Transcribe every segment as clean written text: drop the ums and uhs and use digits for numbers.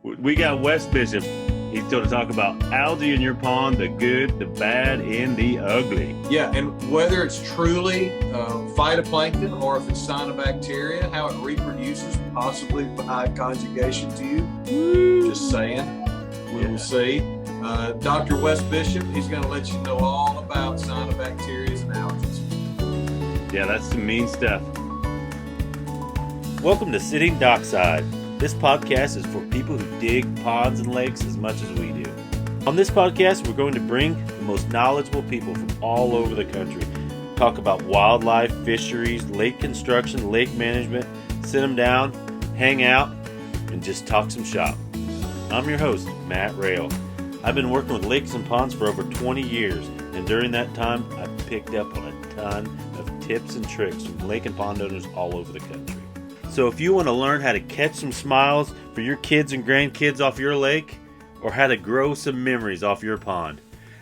We got Wes Bishop. He's going to talk about algae in your pond, the good, the bad, and the ugly. Yeah, and whether it's truly phytoplankton or if it's cyanobacteria, how it reproduces, possibly by conjugation to you. Just saying. We will see. Dr. Wes Bishop, he's going to let you know all about cyanobacteria and allergies. Yeah, that's some mean stuff. Welcome to Sitting Dockside. This podcast is for people who dig ponds and lakes as much as we do. On this podcast, we're going to bring the most knowledgeable people from all over the country. Talk about wildlife, fisheries, lake construction, lake management, sit them down, hang out, and just talk some shop. I'm your host, Matt Rail. I've been working with lakes and ponds for over 20 years, and during that time, I've picked up on a ton of tips and tricks from lake and pond owners all over the country. So if you want to learn how to catch some smiles for your kids and grandkids off your lake, or how to grow some memories off your pond,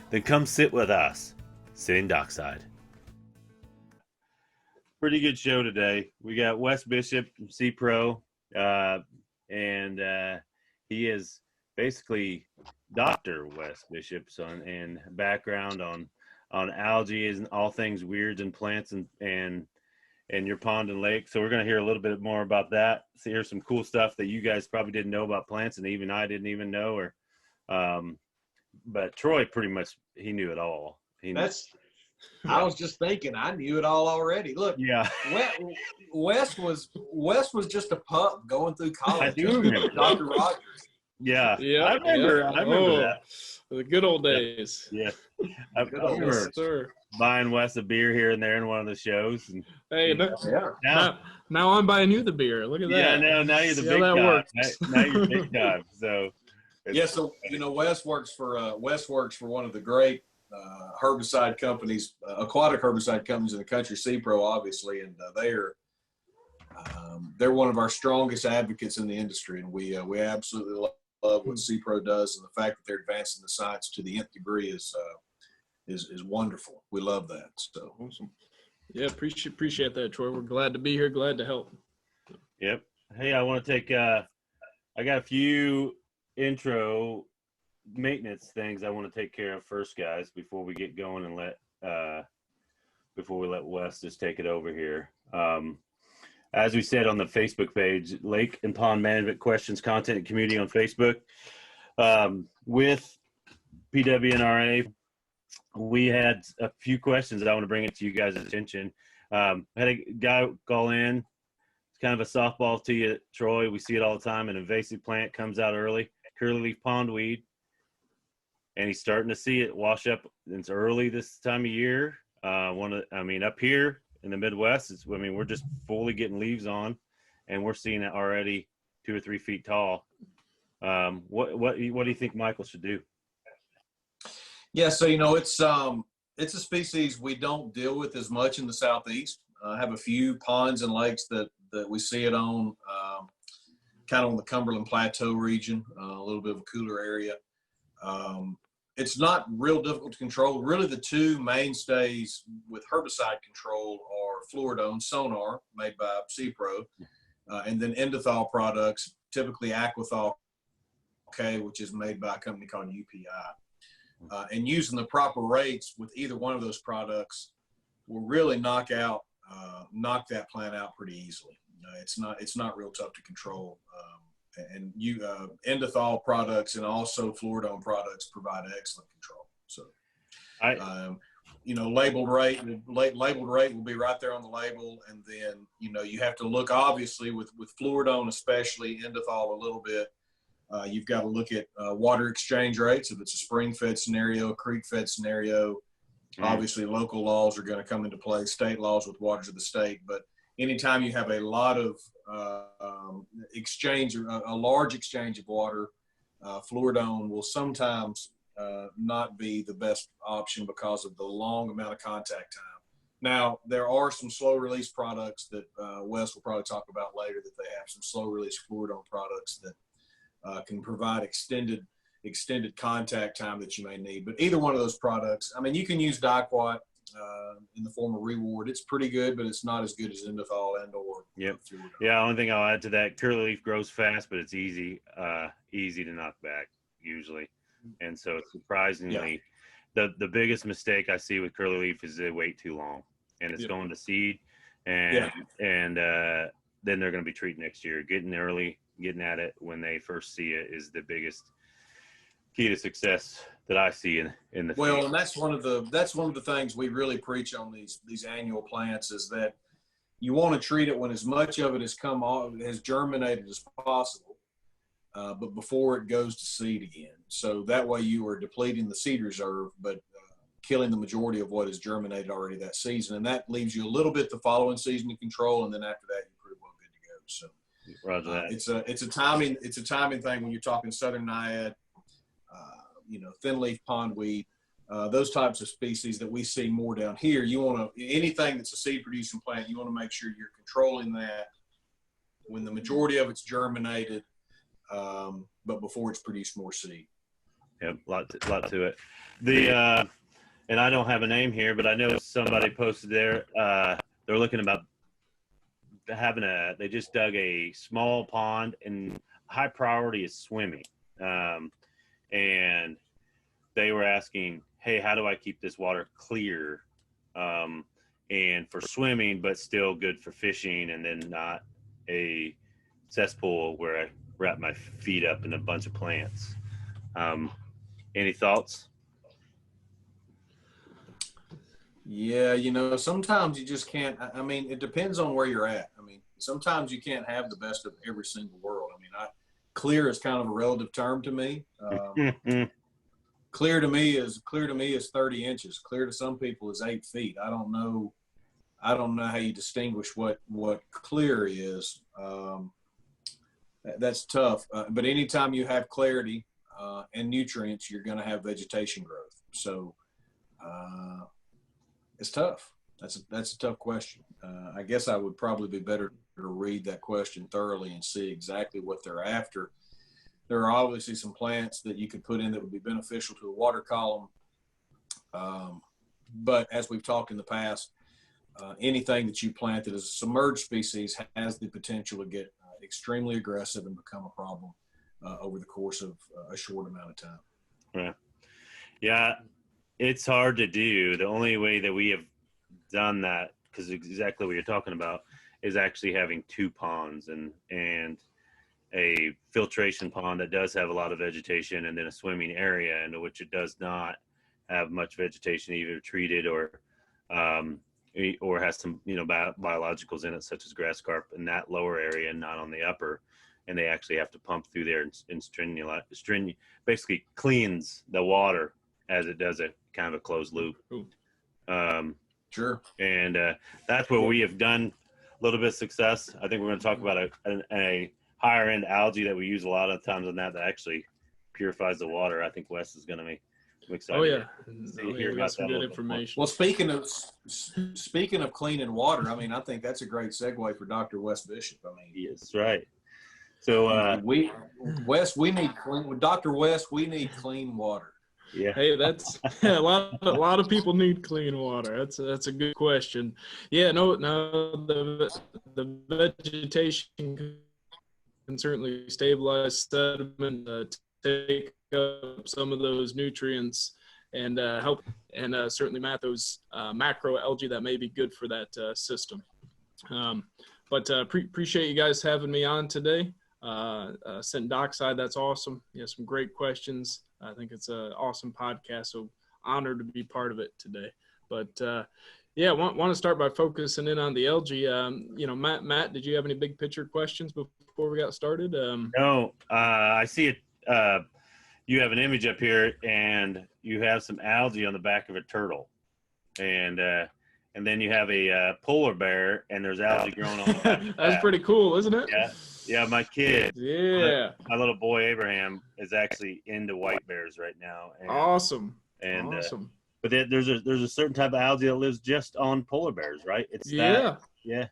then come sit with us, Sitting Dockside. Pretty good show today. We got Wes Bishop from C-Pro, and he is basically Dr. Wes Bishop's and background on algae and all things weirds and plants and your pond and lake. So we're going to hear a little bit more about that. So here's some cool stuff that you guys probably didn't know about plants, and even I didn't even know. But Troy pretty much, he knew it all. I was just thinking, I knew it all already. Look, yeah. Wes was just a pup going through college. I do remember Dr. Rogers. Yeah, I remember that. The good old days. Yeah. I remember buying Wes a beer here and there in one of the shows. And, hey, now I'm buying you the beer. Look at that. Yeah, now you're the big guy. Now you're big time. So so Wes works for one of the great herbicide companies, aquatic herbicide companies in the country, C-Pro, obviously, and they're one of our strongest advocates in the industry, and we absolutely love what C-Pro does, and the fact that they're advancing the science to the nth degree is wonderful. We love that. So awesome. Yeah, appreciate that, Troy. We're glad to be here. Glad to help. Yep. Hey, I want to take. I got a few intro maintenance things I want to take care of first, guys, before we get going and before we let Wes just take it over here. As we said on the Facebook page, Lake and Pond Management Questions, Content, and Community on Facebook, with PWNRA, we had a few questions that I want to bring it to you guys' attention. I had a guy call in. It's kind of a softball to you, Troy. We see it all the time. An invasive plant comes out early, curlyleaf pondweed, and he's starting to see it wash up. It's early this time of year. Up here in the Midwest, we're just fully getting leaves on, and we're seeing it already 2 or 3 feet tall. What do you think Michael should do? Yeah, so it's a species we don't deal with as much in the Southeast. I have a few ponds and lakes that we see it on, kind of on the Cumberland Plateau region, a little bit of a cooler area. It's not real difficult to control. Really, the two mainstays with herbicide control are fluoridone, Sonar, made by C-Pro, and then Endothol products, typically Aquathol K, which is made by a company called UPI. And using the proper rates with either one of those products will really knock that plant out pretty easily. It's not real tough to control. And Endothol products and also fluoridone products provide excellent control. So, labeled rate will be right there on the label. And then, you have to look, obviously, with fluoridone, especially Endothol a little bit. You've got to look at water exchange rates. If it's a spring-fed scenario, a creek-fed scenario, obviously local laws are going to come into play, state laws with waters of the state. But anytime you have a lot of a large exchange of water, fluoridone will sometimes not be the best option because of the long amount of contact time. Now, there are some slow-release products that Wes will probably talk about later, that they have some slow-release fluoridone products that can provide extended contact time that you may need. But either one of those products, you can use Dicquat, in the form of reward. It's pretty good, but it's not as good as Indithol and or. Yep. Yeah. Only thing I'll add to that, curlyleaf grows fast, but it's easy to knock back usually. And so surprisingly, the biggest mistake I see with curlyleaf is they wait too long and it's going to seed and then they're going to be treated next year. Getting early, getting at it when they first see it is the biggest key to success that I see in the field. And that's one of the things we really preach on these annual plants is that you want to treat it when as much of it has germinated as possible, but before it goes to seed again. So that way you are depleting the seed reserve, but killing the majority of what is germinated already that season, and that leaves you a little bit the following season to control, and then after that you're pretty well good to go. So Roger that. It's a timing thing when you're talking southern naiad, thin leaf pondweed, those types of species that we see more down here. You want to anything that's a seed producing plant, you want to make sure you're controlling that when the majority of it's germinated, but before it's produced more seed. Yep, lot to it. And I don't have a name here, but I know somebody posted there. They're looking about they just dug a small pond, and high priority is swimming. And they were asking, hey, how do I keep this water clear and for swimming, but still good for fishing, and then not a cesspool where I wrap my feet up in a bunch of plants. Any thoughts? Yeah, sometimes you just can't. I mean, it depends on where you're at. I mean, sometimes you can't have the best of every single world. I mean, clear is kind of a relative term to me. Clear to me is 30 inches. Clear to some people is 8 feet. I don't know how you distinguish what clear is. That's tough. But anytime you have clarity and nutrients, you're going to have vegetation growth. So it's tough. That's a tough question. I guess I would probably be better to read that question thoroughly and see exactly what they're after. There are obviously some plants that you could put in that would be beneficial to a water column. But as we've talked in the past, anything that you plant that is a submerged species has the potential to get extremely aggressive and become a problem over the course of a short amount of time. Right. Yeah, it's hard to do. The only way that we have done that, because exactly what you're talking about, is actually having 2 ponds and a filtration pond that does have a lot of vegetation, and then a swimming area into which it does not have much vegetation, either treated or has some biologicals in it, such as grass carp in that lower area and not on the upper. And they actually have to pump through there and basically cleans the water as it does a kind of a closed loop. Sure. And that's where we have done a little bit of success. I think we're going to talk about a higher end algae that we use a lot of times on that actually purifies the water. I think Wes is going to be excited. Oh yeah, hear about some good information. Well, speaking of cleaning water, I mean, I think that's a great segue for Dr. Wes Bishop. I mean, yes, right. So Dr. Wes, we need clean water. Yeah. Hey, that's a lot of people need clean water. That's a good question. Yeah, no, the vegetation can certainly stabilize sediment, take up some of those nutrients, and help and certainly those macro algae that may be good for that system. But appreciate you guys having me on today. Sent Dockside, that's awesome. You have some great questions. I think it's an awesome podcast, so honored to be part of it today. But want to start by focusing in on the algae. Matt, did you have any big picture questions before we got started? No, I see it. You have an image up here, and you have some algae on the back of a turtle, and then you have a polar bear, and there's algae growing on the back. That's pretty cool, isn't it? Yeah, my kid. Yeah. My little boy Abraham is actually into white bears right now. And, awesome. But there's a certain type of algae that lives just on polar bears, right? It's yeah. Yeah,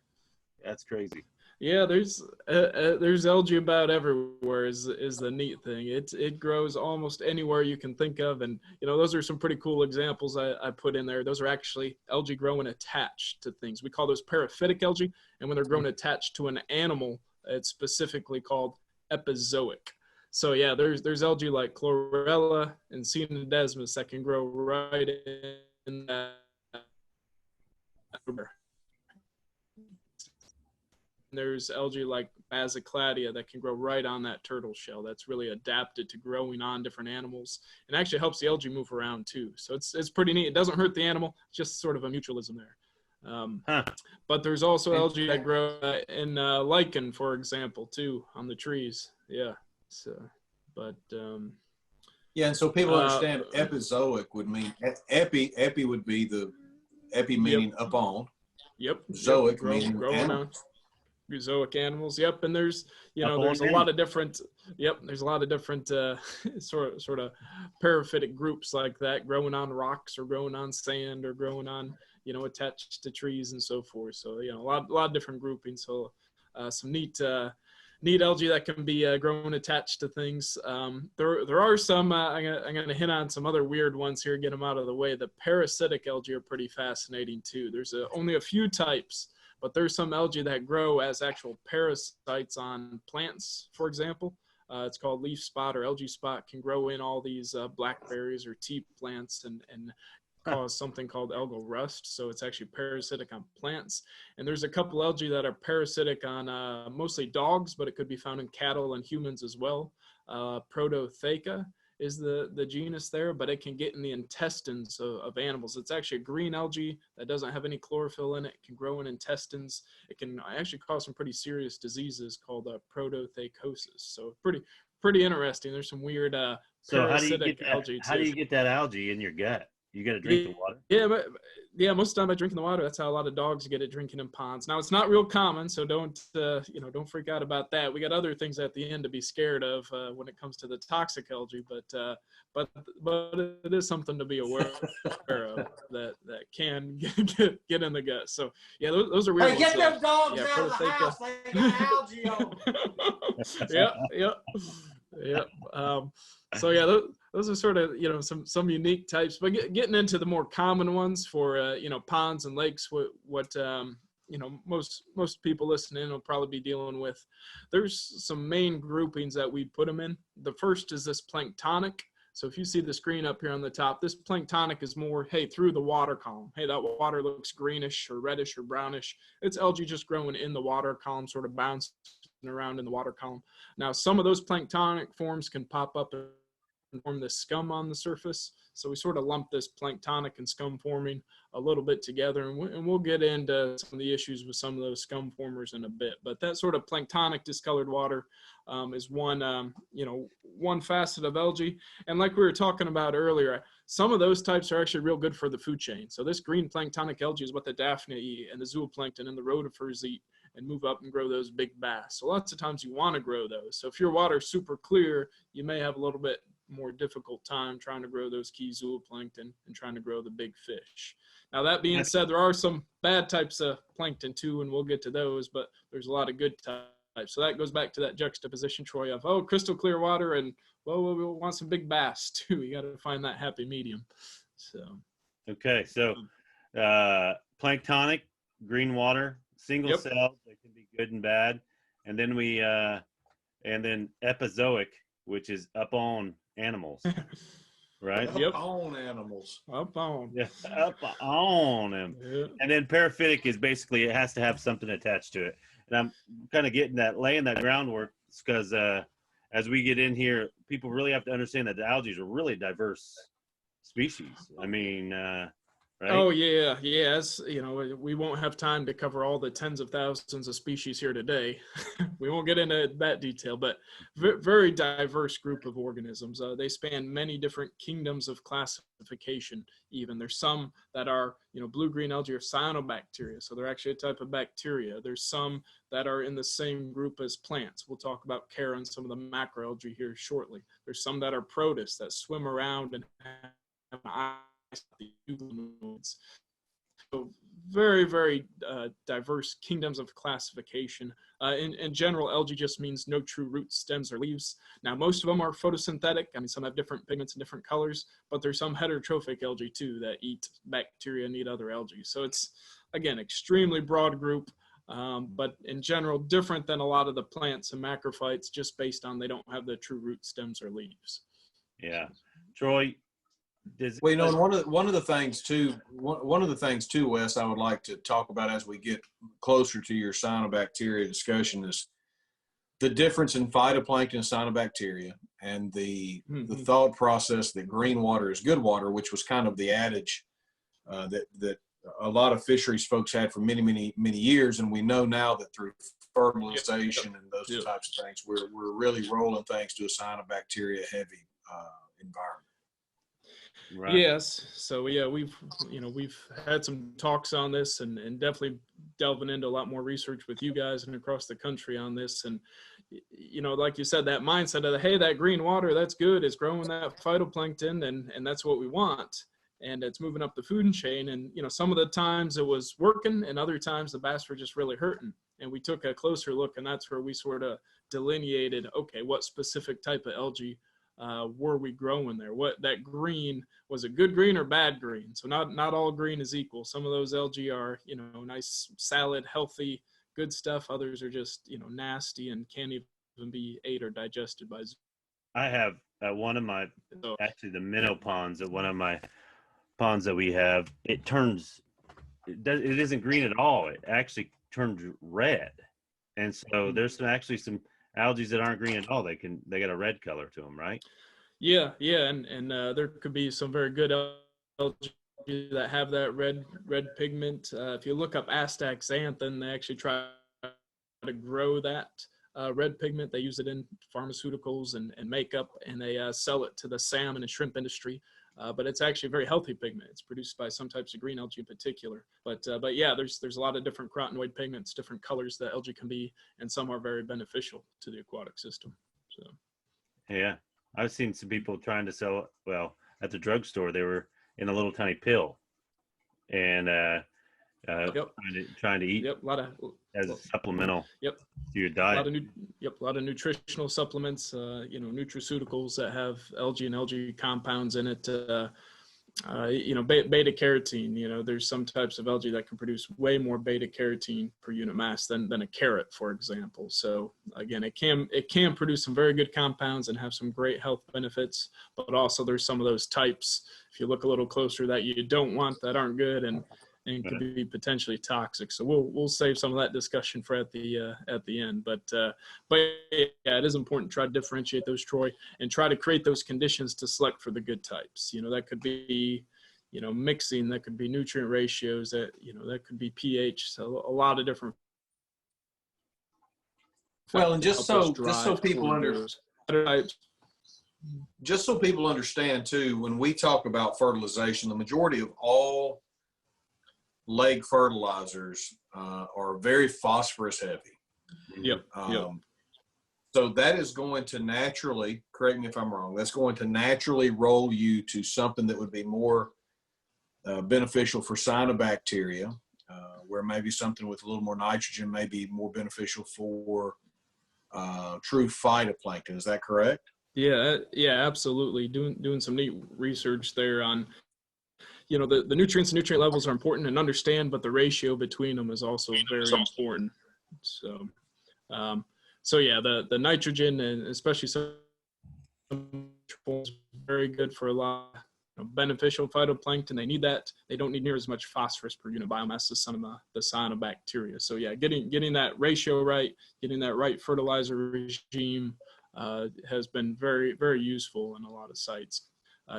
that's crazy. Yeah, there's algae about everywhere is the neat thing. It grows almost anywhere you can think of, and those are some pretty cool examples I put in there. Those are actually algae growing attached to things. We call those paraphytic algae, and when they're growing attached to an animal, it's specifically called epizoic. So yeah, there's algae like chlorella and Cynodesmus that can grow right in that. There's algae like Basicladia that can grow right on that turtle shell. That's really adapted to growing on different animals, and actually helps the algae move around too. So it's pretty neat. It doesn't hurt the animal. It's just sort of a mutualism there. But there's also algae that grow in lichen, for example, too, on the trees. Yeah. So, but yeah, and so people understand epizoic would mean epi would be the epi meaning up on. Yep. Zoic meaning growing on. Zoic animals. Yep. And there's there's a lot of different sort of paraphytic groups like that, growing on rocks or growing on sand or growing on attached to trees and so forth. So a lot of different groupings. So some neat algae that can be growing attached to things. There are some I'm going to hit on some other weird ones here, get them out of the way. The parasitic algae are pretty fascinating too. There's only a few types, but there's some algae that grow as actual parasites on plants, for example. It's called leaf spot or algae spot, can grow in all these blackberries or tea plants and cause something called algal rust. So it's actually parasitic on plants. And there's a couple algae that are parasitic on mostly dogs, but it could be found in cattle and humans as well. Prototheca is the genus there, but it can get in the intestines of animals. It's actually a green algae that doesn't have any chlorophyll in it. It can grow in intestines. It can actually cause some pretty serious diseases called protothecosis. So pretty interesting. There's some weird parasitic algae. How do you get that algae in your gut? You got to drink the water? Yeah, most of the time by drinking the water. That's how a lot of dogs get it, drinking in ponds. Now, it's not real common, so don't freak out about that. We got other things at the end to be scared of when it comes to the toxic algae, but it is something to be aware of that can get in the gut. So yeah, those are weird. Hey, get them dogs out of the house. They got algae on them. Yep. So yeah, those are sort of some unique types, but getting into the more common ones for ponds and lakes, what most people listening will probably be dealing with. There's some main groupings that we put them in. The first is this planktonic. So if you see the screen up here on the top, this planktonic is more, through the water column. That water looks greenish or reddish or brownish. It's algae just growing in the water column, sort of bouncing around in the water column. Now, some of those planktonic forms can pop up and form this scum on the surface. So we sort of lump this planktonic and scum forming a little bit together, and we'll get into some of the issues with some of those scum formers in a bit. But that sort of planktonic discolored water is one facet of algae. And like we were talking about earlier, some of those types are actually real good for the food chain. So this green planktonic algae is what the daphnia eat and the zooplankton and the rotifers eat and move up and grow those big bass. So lots of times you want to grow those. So if your water's super clear, you may have a little bit more difficult time trying to grow those key zooplankton and trying to grow the big fish. Now, that being said, there are some bad types of plankton too, and we'll get to those, but there's a lot of good types. So that goes back to that juxtaposition, Troy, of, crystal clear water and, well, we want some big bass too. You got to find that happy medium. So. Okay. So planktonic, green water, single cells, they can be good and bad. And then and then epizoic, which is up on animals, right? Up on animals. Up on. Yeah, up on them. Yeah. And then paraphytic is basically, it has to have something attached to it. And I'm kind of laying that groundwork because as we get in here, people really have to understand that the algae are really diverse species. I mean, right? Oh yeah. As we won't have time to cover all the tens of thousands of species here today. We won't get into that detail, but very diverse group of organisms. They span many different kingdoms of classification. Even there's some that are blue-green algae or cyanobacteria, so they're actually a type of bacteria. There's some that are in the same group as plants. We'll talk about Chara and some of the macroalgae here shortly. There's some that are protists that swim around and have eyes. very, very diverse kingdoms of classification. In general, algae just means no true roots, stems, or leaves. Now, most of them are photosynthetic. I mean, some have different pigments and different colors, but there's some heterotrophic algae too that eat bacteria and eat other algae. So it's, again, extremely broad group, but in general, different than a lot of the plants and macrophytes, just based on they don't have the true root, stems, or leaves. Yeah. Troy, well, you know, and one of the things too, Wes, I would like to talk about as we get closer to your cyanobacteria discussion is the difference in phytoplankton and cyanobacteria, and the thought process that green water is good water, which was kind of the adage that a lot of fisheries folks had for many, many, many years. And we know now that through fertilization and those types of things, we're really rolling things to a cyanobacteria heavy environment. Right. Yes. So yeah, we've had some talks on this and definitely delving into a lot more research with you guys and across the country on this. And, you know, like you said, that mindset of, hey, that green water, that's good. It's growing that phytoplankton and that's what we want. And it's moving up the food chain. And, you know, some of the times it was working and other times the bass were just really hurting. And we took a closer look, and that's where we sort of delineated, okay, what specific type of algae were we growing there? What that green, was it good green or bad green? So not all green is equal. Some of those algae are, you know, nice, salad, healthy, good stuff. Others are just, you know, nasty and can't even be ate or digested by. I have one of my, actually the minnow ponds at one of my ponds that we have, it isn't green at all. It actually turns red. And so there's actually some algae that aren't green at all. They got a red color to them, right? Yeah, and there could be some very good algae that have that red pigment. If you look up astaxanthin, they actually try to grow that red pigment. They use it in pharmaceuticals and makeup, and they sell it to the salmon and shrimp industry. But it's actually a very healthy pigment. It's produced by some types of green algae in particular. But yeah, there's a lot of different carotenoid pigments, different colors that algae can be, and some are very beneficial to the aquatic system. So yeah, I've seen some people trying to sell, well, at the drugstore, they were in a little tiny pill and trying to eat a lot of as a supplemental to your diet. A lot of nutritional supplements, you know, nutraceuticals that have algae and algae compounds in it. You know, beta carotene, you know, there's some types of algae that can produce way more beta carotene per unit mass than a carrot, for example. So again, it can produce some very good compounds and have some great health benefits, but also there's some of those types, if you look a little closer, that you don't want, that aren't good and could be potentially toxic. So we'll save some of that discussion for at the end. But yeah, it is important to try to differentiate those, Troy, and try to create those conditions to select for the good types. You know, that could be, you know, mixing, that could be nutrient ratios, that, you know, that could be pH. So a lot of different. Well, and just so people understand too, when we talk about fertilization, the majority of all leg fertilizers are very phosphorus heavy. Yep. So that is going to naturally, correct me if I'm wrong, that's going to naturally roll you to something that would be more beneficial for cyanobacteria, where maybe something with a little more nitrogen may be more beneficial for true phytoplankton. Is that correct? Yeah, absolutely. Doing some neat research there on, you know, the nutrients and nutrient levels are important and understand, but the ratio between them is also very important. So, so yeah, the nitrogen and especially some is very good for a lot of beneficial phytoplankton. They need that. They don't need near as much phosphorus per unit biomass as some of the cyanobacteria. So yeah, getting that ratio right, getting that right fertilizer regime has been very, very useful in a lot of sites,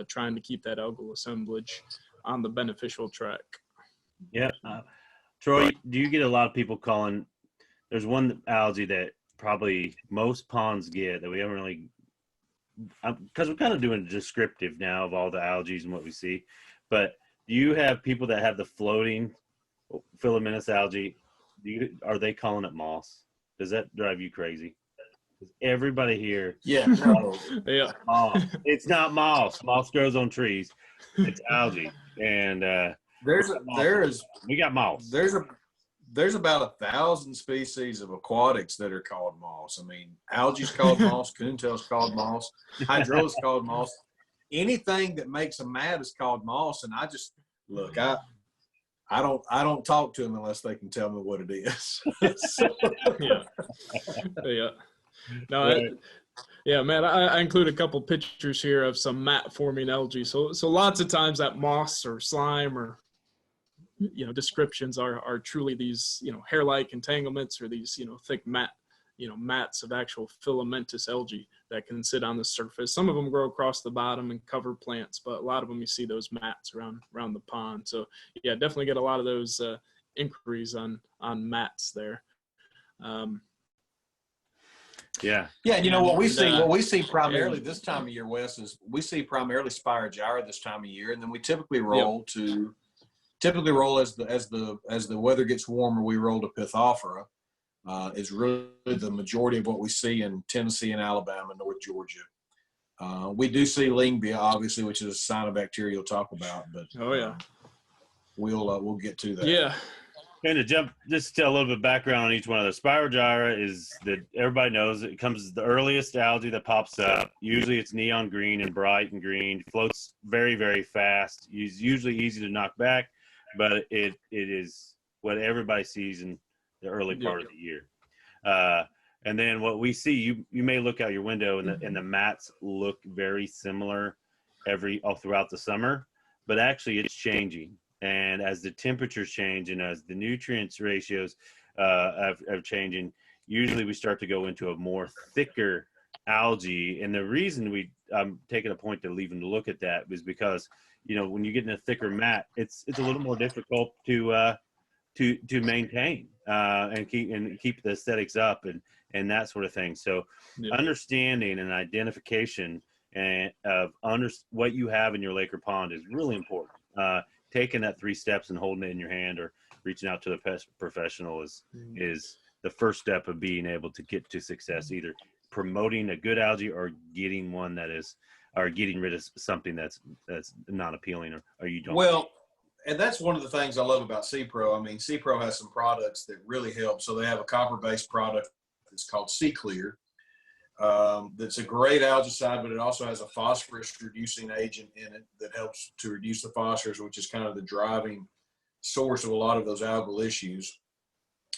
trying to keep that algal assemblage on the beneficial track. Yeah. Troy, do you get a lot of people calling, there's one algae that probably most ponds get that we haven't really, because we're kind of doing descriptive now of all the algae and what we see, but do you have people that have the floating filamentous algae? Are they calling it moss? Does that drive you crazy? Everybody here, yeah, moss. It's not moss. Moss grows on trees. It's algae, and We got moss. There's about 1,000 species of aquatics that are called moss. I mean, algae's called moss, coontail's called moss, hydrolla's called moss. Anything that makes a mat is called moss. And I just look, I don't talk to them unless they can tell me what it is. Yeah. No, yeah, man. I include a couple pictures here of some mat forming algae. So lots of times that moss or slime or descriptions are truly these hair-like entanglements or these thick mats of actual filamentous algae that can sit on the surface. Some of them grow across the bottom and cover plants, but a lot of them you see those mats around the pond. So yeah, definitely get a lot of those inquiries on mats there. Yeah. What we see primarily this time of year, Wes, is we see primarily Spirogyra this time of year, and then we typically roll as the weather gets warmer, we roll to Pithophora. Is really the majority of what we see in Tennessee and Alabama, North Georgia. We do see Lingbia, obviously, which is a cyanobacteria you'll talk about, but we'll get to that. Yeah. And to jump, just to tell a little bit of background on each one of those. Spirogyra is that everybody knows it comes as the earliest algae that pops up. Usually it's neon green and bright and green, floats very, very fast. It's usually easy to knock back, but it is what everybody sees in the early part of the year. And then what we see, you may look out your window and the mats look very similar all throughout the summer, but actually it's changing. And as the temperatures change and as the nutrients ratios are changing, usually we start to go into a more thicker algae. And the reason I'm taking a point to leave them to look at that is because, when you get in a thicker mat, it's a little more difficult to maintain and keep the aesthetics up and that sort of thing. So understanding and identification of what you have in your lake or pond is really important. Taking that 3 steps and holding it in your hand or reaching out to the pest professional is the first step of being able to get to success, either promoting a good algae or getting one or getting rid of something that's not appealing or you don't. Well, and that's one of the things I love about C-Pro. I mean, C-Pro has some products that really help. So they have a copper-based product that's called C-Clear. That's a great algicide, but it also has a phosphorus-reducing agent in it that helps to reduce the phosphorus, which is kind of the driving source of a lot of those algal issues.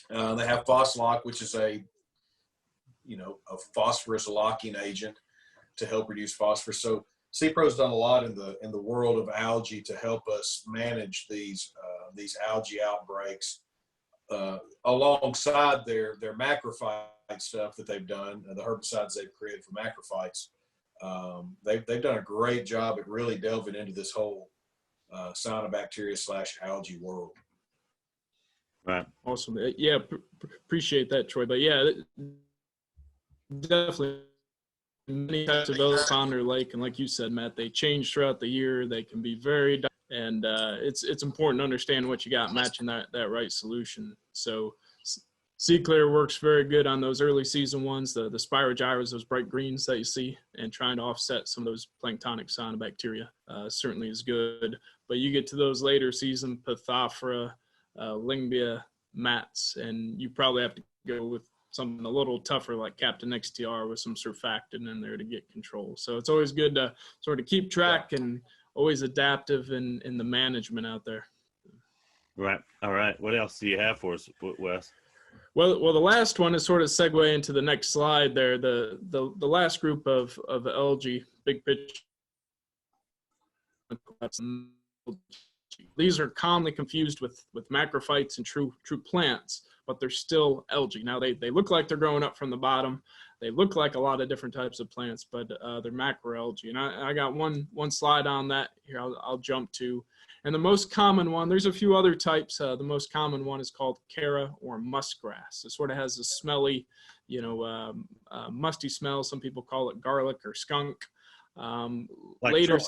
They have Phoslock, which is a phosphorus locking agent to help reduce phosphorus. So C-Pro's done a lot in the world of algae to help us manage these algae outbreaks alongside their macrophyte stuff that they've done, the herbicides they've created for macrophytes. They've done a great job at really delving into this whole cyanobacteria/algae world. Right. Awesome. Yeah, appreciate that, Troy. But yeah, definitely many types of algae pond or lake, and like you said, Matt, they change throughout the year. They can be very, and it's important to understand what you got, matching that right solution. So C-Clear works very good on those early season ones, the Spirogyras, those bright greens that you see, and trying to offset some of those planktonic cyanobacteria certainly is good. But you get to those later season Pithophora, Lingbia, mats, and you probably have to go with something a little tougher like Captain XTR with some surfactant in there to get control. So it's always good to sort of keep track and always adaptive in the management out there. Right. All right. What else do you have for us, Wes? Well, the last one is sort of segue into the next slide there. The last group of algae, big picture. These are commonly confused with macrophytes and true plants, but they're still algae. Now they look like they're growing up from the bottom. They look like a lot of different types of plants, but they're macroalgae. And I got one slide on that here. I'll jump to. And the most common one, there's a few other types. The most common one is called Cara or muskgrass. It sort of has a smelly, musty smell. Some people call it garlic or skunk. Like later,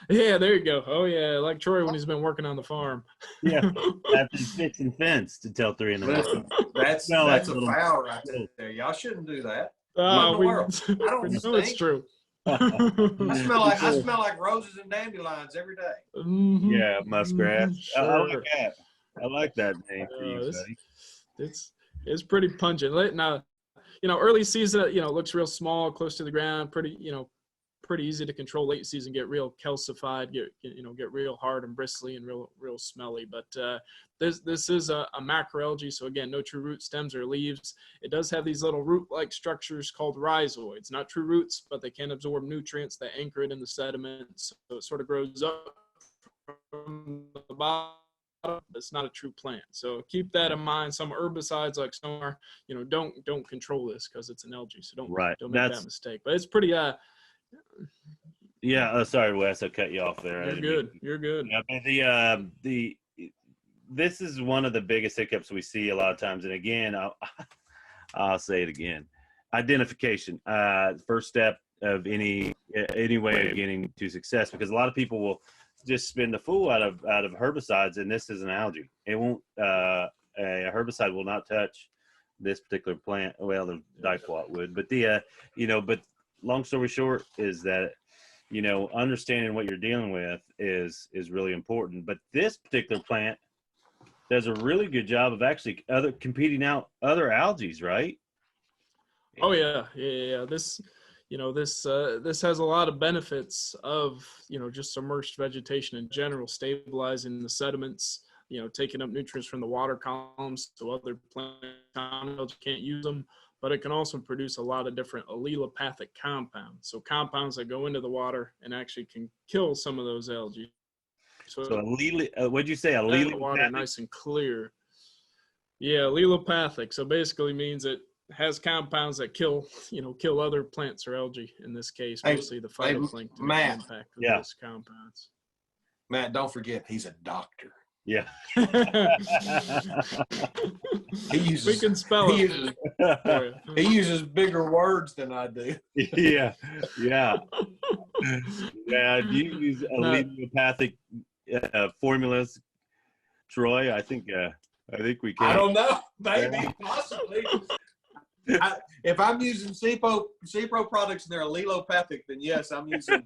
yeah, there you go. Oh yeah, like Troy when he's been working on the farm. Yeah, after fixing fence to tell 3 in the morning. That's a foul right there. Y'all shouldn't do that. We I don't know it's true. I smell like roses and dandelions every day. Mm-hmm. Yeah, muskrat. Sure. I like that. I like that name for you, buddy. It's pretty pungent. Now, early season, looks real small, close to the ground, pretty easy to control. Late season, get real calcified, get real hard and bristly and real smelly. But this is a macroalgae, so again, no true root stems or leaves. It does have these little root-like structures called rhizoids, not true roots, but they can absorb nutrients that anchor it in the sediment, so it sort of grows up from the bottom. It's not a true plant, so keep that in mind. Some herbicides like sonar, don't control this because it's an algae, so don't make that mistake. But it's pretty Yeah, sorry, Wes, I cut you off there. You're good. Yeah, this is one of the biggest hiccups we see a lot of times, and again, I'll say it again: identification. First step of any way of getting to success, because a lot of people will just spin the fool out of herbicides, and this is an algae. It won't. A herbicide will not touch this particular plant. Well, the dicot would, but but long story short is that understanding what you're dealing with is really important. But this particular plant does a really good job of actually competing out other algae, right? Oh yeah. This has a lot of benefits of just submerged vegetation in general, stabilizing the sediments, taking up nutrients from the water columns so other plants can't use them. But it can also produce a lot of different allelopathic compounds. So compounds that go into the water and actually can kill some of those algae. So what'd you say? Allelopathic? Water nice and clear. Yeah, allelopathic. So basically means it has compounds that kill other plants or algae. In this case, mostly the phytoplankton impact of those compounds. Matt, don't forget he's a doctor. Yeah. We can spell it. He uses bigger words than I do. Yeah. Do you use allelopathic formulas, Troy? I think we can. I don't know. Maybe, possibly. If I'm using CPRO products and they're allelopathic, then yes, I'm using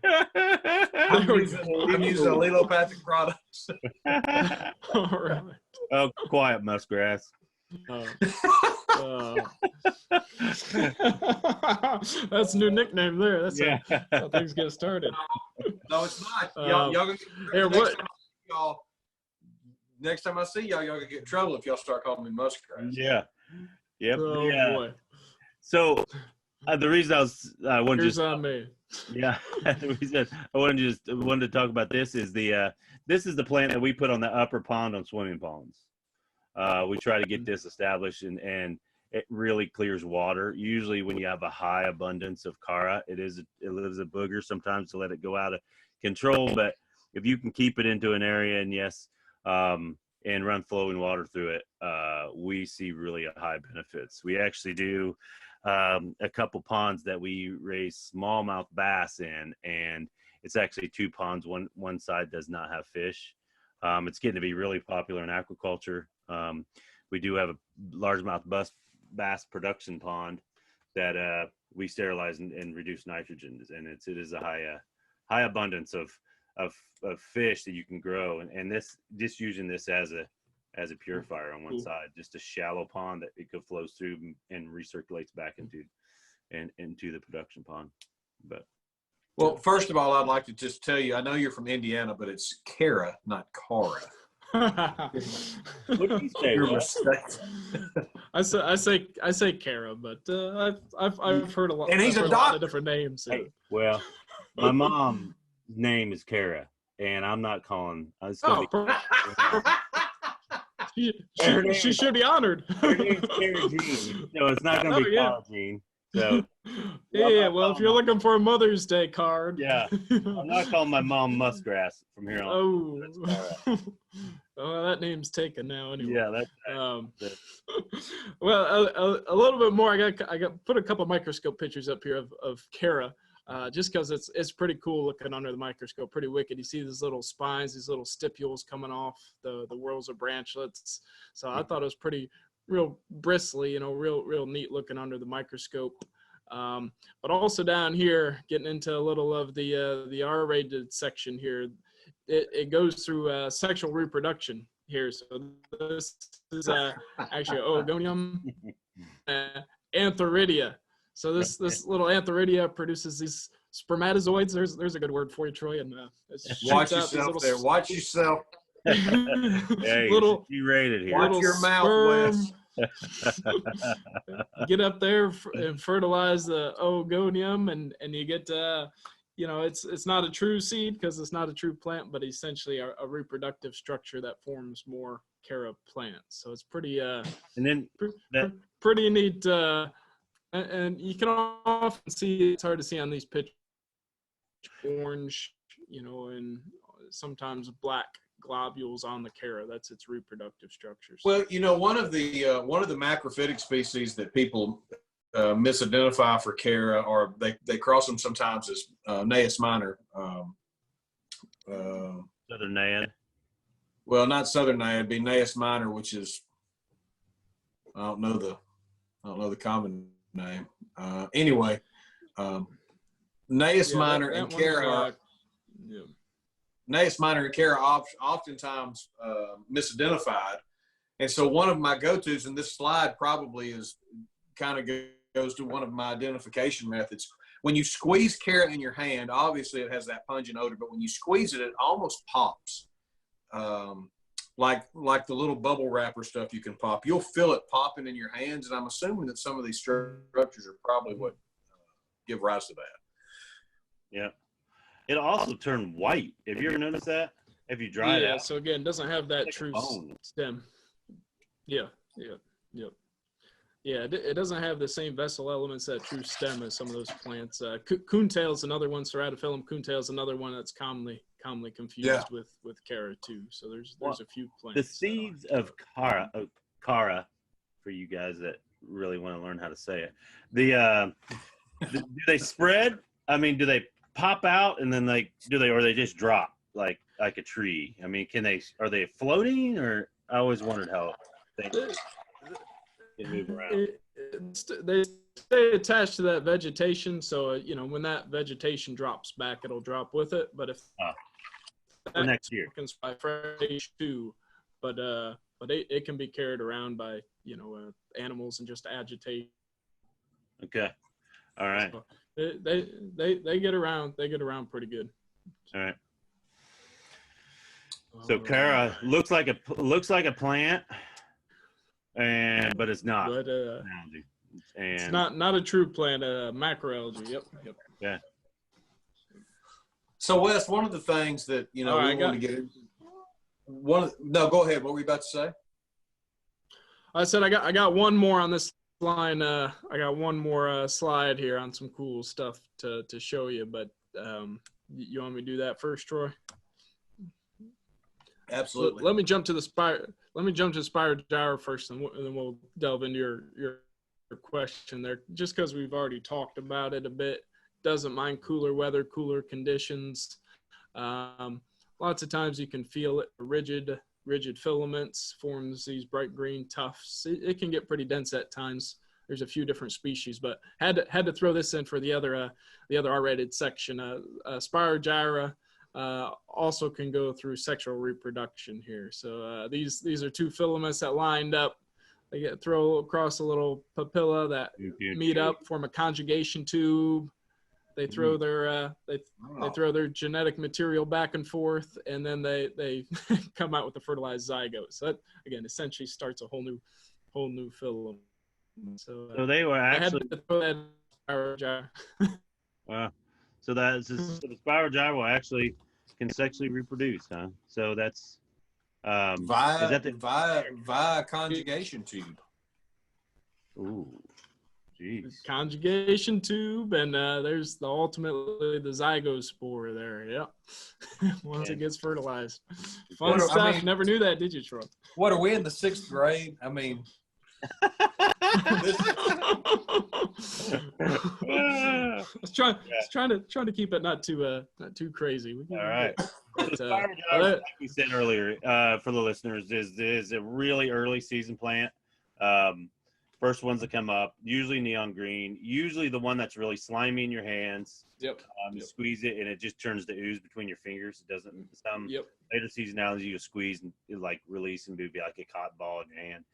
allelopathic products. All right. Oh, quiet, muskrat. That's a new nickname there. That's how things get started. No, it's not. Y'all gonna get next time I see y'all gonna get in trouble if y'all start calling me muskrat. Yeah. Yep. Oh boy. So the reason I wanted Here's to on me. Yeah, the reason I wanted to talk about this is this is the plant that we put on the upper pond on swimming ponds. We try to get this established, and it really clears water. Usually when you have a high abundance of chara, it lives a booger sometimes to let it go out of control. But if you can keep it into an area and run flowing water through it, we see really high benefits. We actually do a couple ponds that we raise smallmouth bass in, and it's actually two ponds. One side does not have fish. It's getting to be really popular in aquaculture. We do have a largemouth bass production pond that we sterilize and reduce nitrogen, and it is a high abundance of fish that you can grow, and this just using this as a purifier on one side, just a shallow pond that it flows through and recirculates back into the production pond. But well, first of all, I'd like to just tell you, I know you're from Indiana, but it's Cara, not Cara. What do you say? Your mistake. I say Cara, but I've heard a lot. And he's a lot of different names. Hey, well, my mom's name is Cara, and I'm not calling. She should be honored. Her name's Cara Jean, so it's not going to be Cara Jean. So well, if you're looking for a Mother's Day card, I'm not calling my mom Muskgrass from here on. Oh, that name's taken now anyway. Yeah, that's well, a little bit more. I got put a couple microscope pictures up here of Cara. Just because it's pretty cool looking under the microscope, pretty wicked. You see these little spines, these little stipules coming off the whorls or branchlets. So I thought it was pretty real bristly, real neat looking under the microscope. But also down here, getting into a little of the R-rated section here, it goes through sexual reproduction here. So this is actually Oregonium Antheridia. So this little Antheridia produces these spermatozoids. There's a good word for you, Troy. And watch yourself there. Watch yourself. Hey, little you rated here. Watch your mouth, Wes. Get up there and fertilize the Oregonium, and you get it's not a true seed because it's not a true plant, but essentially a reproductive structure that forms more Cara plants. So it's pretty and then pretty neat. And you can often see, it's hard to see on these pictures, orange, and sometimes black globules on the Cara. That's its reproductive structures. Well, one of the macrophytic species that people misidentify for Cara, or they cross them sometimes as Gnaeus minor. Southern Naiad. Well, not Southern Naiad, it'd be Gnaeus minor, which is I don't know the common name. Anyway, Gnaeus minor and Cara. Gnaeus minor and Cara oftentimes misidentified. And so one of my go-tos, and this slide probably is kind of goes to one of my identification methods. When you squeeze Cara in your hand, obviously it has that pungent odor, but when you squeeze it, it almost pops. Like the little bubble wrapper stuff you can pop. You'll feel it popping in your hands, and I'm assuming that some of these structures are probably what give rise to that. Yeah. It'll also turn white. Have you ever noticed that? If you dry it out. So again, it doesn't have that like true stem. Yeah. It doesn't have the same vessel elements, that true stem, as some of those plants. Coontail is another one. Ceratophyllum coontail is another one that's commonly confused with Cara too. So there's a few plants. The seeds of Cara, for you guys that really want to learn how to say it, do they spread? I mean, do they pop out and then or they just drop like a tree? I mean, are they floating, or I always wondered how they can move around. They stay attached to that vegetation, so when that vegetation drops back, it'll drop with it. But if for next year, by fresh too, but it can be carried around by animals and just agitate. Okay, all right. So they get around. They get around pretty good. All right. So Cara looks like a plant, but it's not. But algae. And it's not a true plant. Macroalgae. Yep. Yeah. So Wes, one of the things that we want to get into. No, go ahead. What were you about to say? I said I got one more on this line. I got one more slide here on some cool stuff to show you, but you want me to do that first, Troy? Absolutely. Let me jump to the Spirogyra first, and then we'll delve into your question there. Just because we've already talked about it a bit, doesn't mind cooler weather, cooler conditions. Lots of times you can feel it. Rigid filaments forms these bright green tufts. It can get pretty dense at times. There's a few different species, but had to throw this in for the other R-rated section. Spirogyra also can go through sexual reproduction here. So these are two filaments that lined up. They throw across a little papilla that meet up, form a conjugation tube. They throw their they throw their genetic material back and forth, and then they come out with a fertilized zygote. So that again essentially starts a whole new filament. So they were actually. I had to throw that in Spirogyra. Wow. So the Spirogyra will actually can sexually reproduce, huh? So that's via conjugation tube. Ooh, geez. Conjugation tube, and there's ultimately the zygospore there. Yep. Once it gets fertilized. Fun stuff. I mean, never knew that, did you, Troy? What are we in the 6th grade? I mean. I was trying to keep it not too crazy. All right. Like we said earlier, for the listeners, is a really early season plant. First ones that come up, usually neon green, usually the one that's really slimy in your hands. Yep. You squeeze it and it just turns to ooze between your fingers. It doesn't. Some later seasonalities you squeeze and it like release and be like a cotton ball in your hand.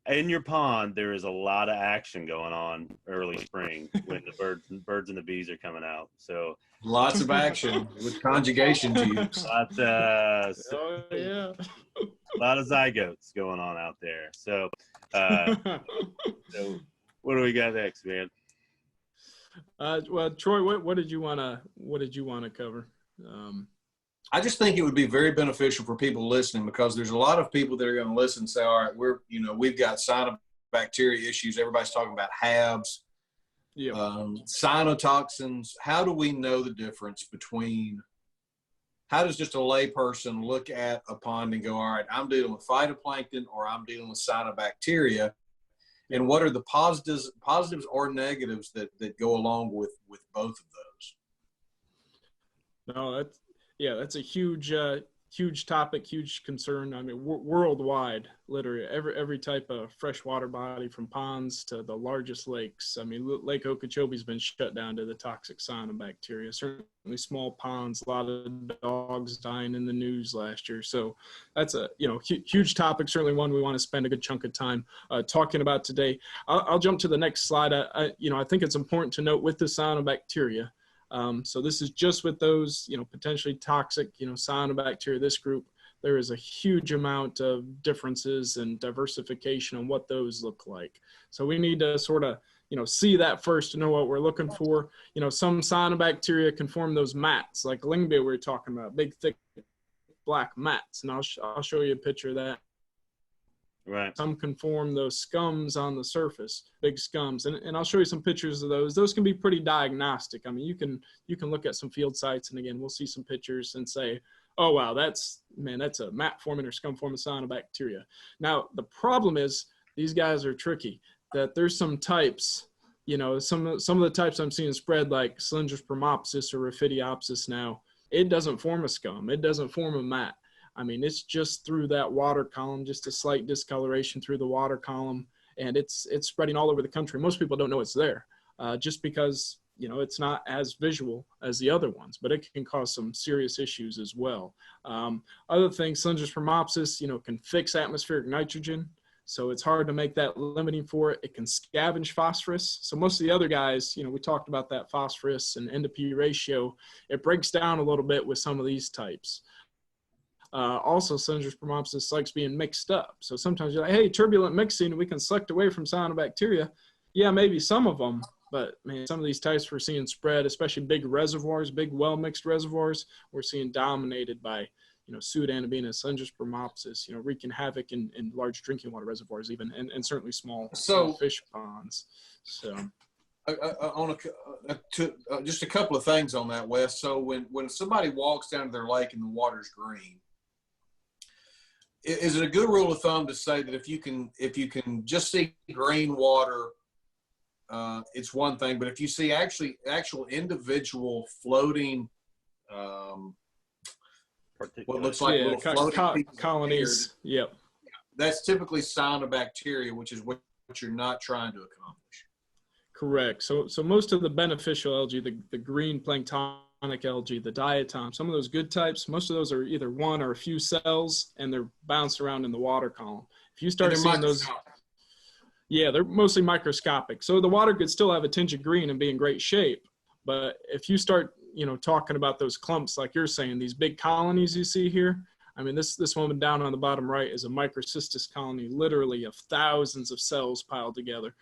In your pond, there is a lot of action going on early spring when the birds and the bees are coming out. So lots of action with conjugation tubes. A lot of zygotes going on out there. So, so what do we got next, man? Well, Troy, what did you want to cover? I just think it would be very beneficial for people listening, because there's a lot of people that are going to listen and say, all right, we've got cyanobacteria issues. Everybody's talking about HABs, cyanotoxins. How do we know the difference between, how does just a layperson look at a pond and go, all right, I'm dealing with phytoplankton or I'm dealing with cyanobacteria? And what are the positives or negatives that go along with both of those? No, that's a huge topic, huge concern. I mean, worldwide, literally every type of freshwater body, from ponds to the largest lakes. I mean, Lake Okeechobee's been shut down to the toxic cyanobacteria. Certainly small ponds, a lot of dogs dying in the news last year. So that's a huge topic, certainly one we want to spend a good chunk of time talking about today. I'll jump to the next slide. I think it's important to note with the cyanobacteria, so this is just with those, potentially toxic, cyanobacteria, this group, there is a huge amount of differences and diversification on what those look like. So we need to sort of, see that first to know what we're looking for. Some cyanobacteria can form those mats, like lingbe we were talking about, big, thick, black mats. And I'll show you a picture of that. Right. Some can form those scums on the surface, big scums, and I'll show you some pictures of those. Those can be pretty diagnostic. I mean, you can look at some field sites, and again, we'll see some pictures and say, oh wow, that's a mat forming or scum forming cyanobacteria. Now the problem is these guys are tricky. That there's some types, some of the types I'm seeing spread, like Cylindrospermopsis or Raphidiopsis now. It doesn't form a scum. It doesn't form a mat. I mean, it's just through that water column, just a slight discoloration through the water column, and it's spreading all over the country. Most people don't know it's there, just because, it's not as visual as the other ones, but it can cause some serious issues as well. Other things, Cylindrospermopsis, can fix atmospheric nitrogen, so it's hard to make that limiting for it. It can scavenge phosphorus. So most of the other guys, we talked about that phosphorus and N to P ratio. It breaks down a little bit with some of these types. Also, Cylindrospermopsis likes being mixed up. So sometimes you're like, hey, turbulent mixing, we can select away from cyanobacteria. Yeah, maybe some of them, but man, some of these types we're seeing spread, especially big reservoirs, big well-mixed reservoirs, we're seeing dominated by, Pseudonabina, Cylindrospermopsis, wreaking havoc in large drinking water reservoirs even, and certainly small fish ponds. So. Just a couple of things on that, Wes. So when somebody walks down to their lake and the water's green, is it a good rule of thumb to say that if you can just see green water, it's one thing, but if you see actual individual floating, what looks like little floating colonies, yep, that's typically cyanobacteria, which is what you're not trying to accomplish. Correct. So most of the beneficial algae, the green planktonic algae, the diatom, some of those good types, most of those are either one or a few cells, and they're bounced around in the water column. If you start seeing those, they're mostly microscopic. So the water could still have a tinge of green and be in great shape. But if you start, talking about those clumps, like you're saying, these big colonies you see here, I mean, this woman down on the bottom right is a microcystis colony, literally of thousands of cells piled together,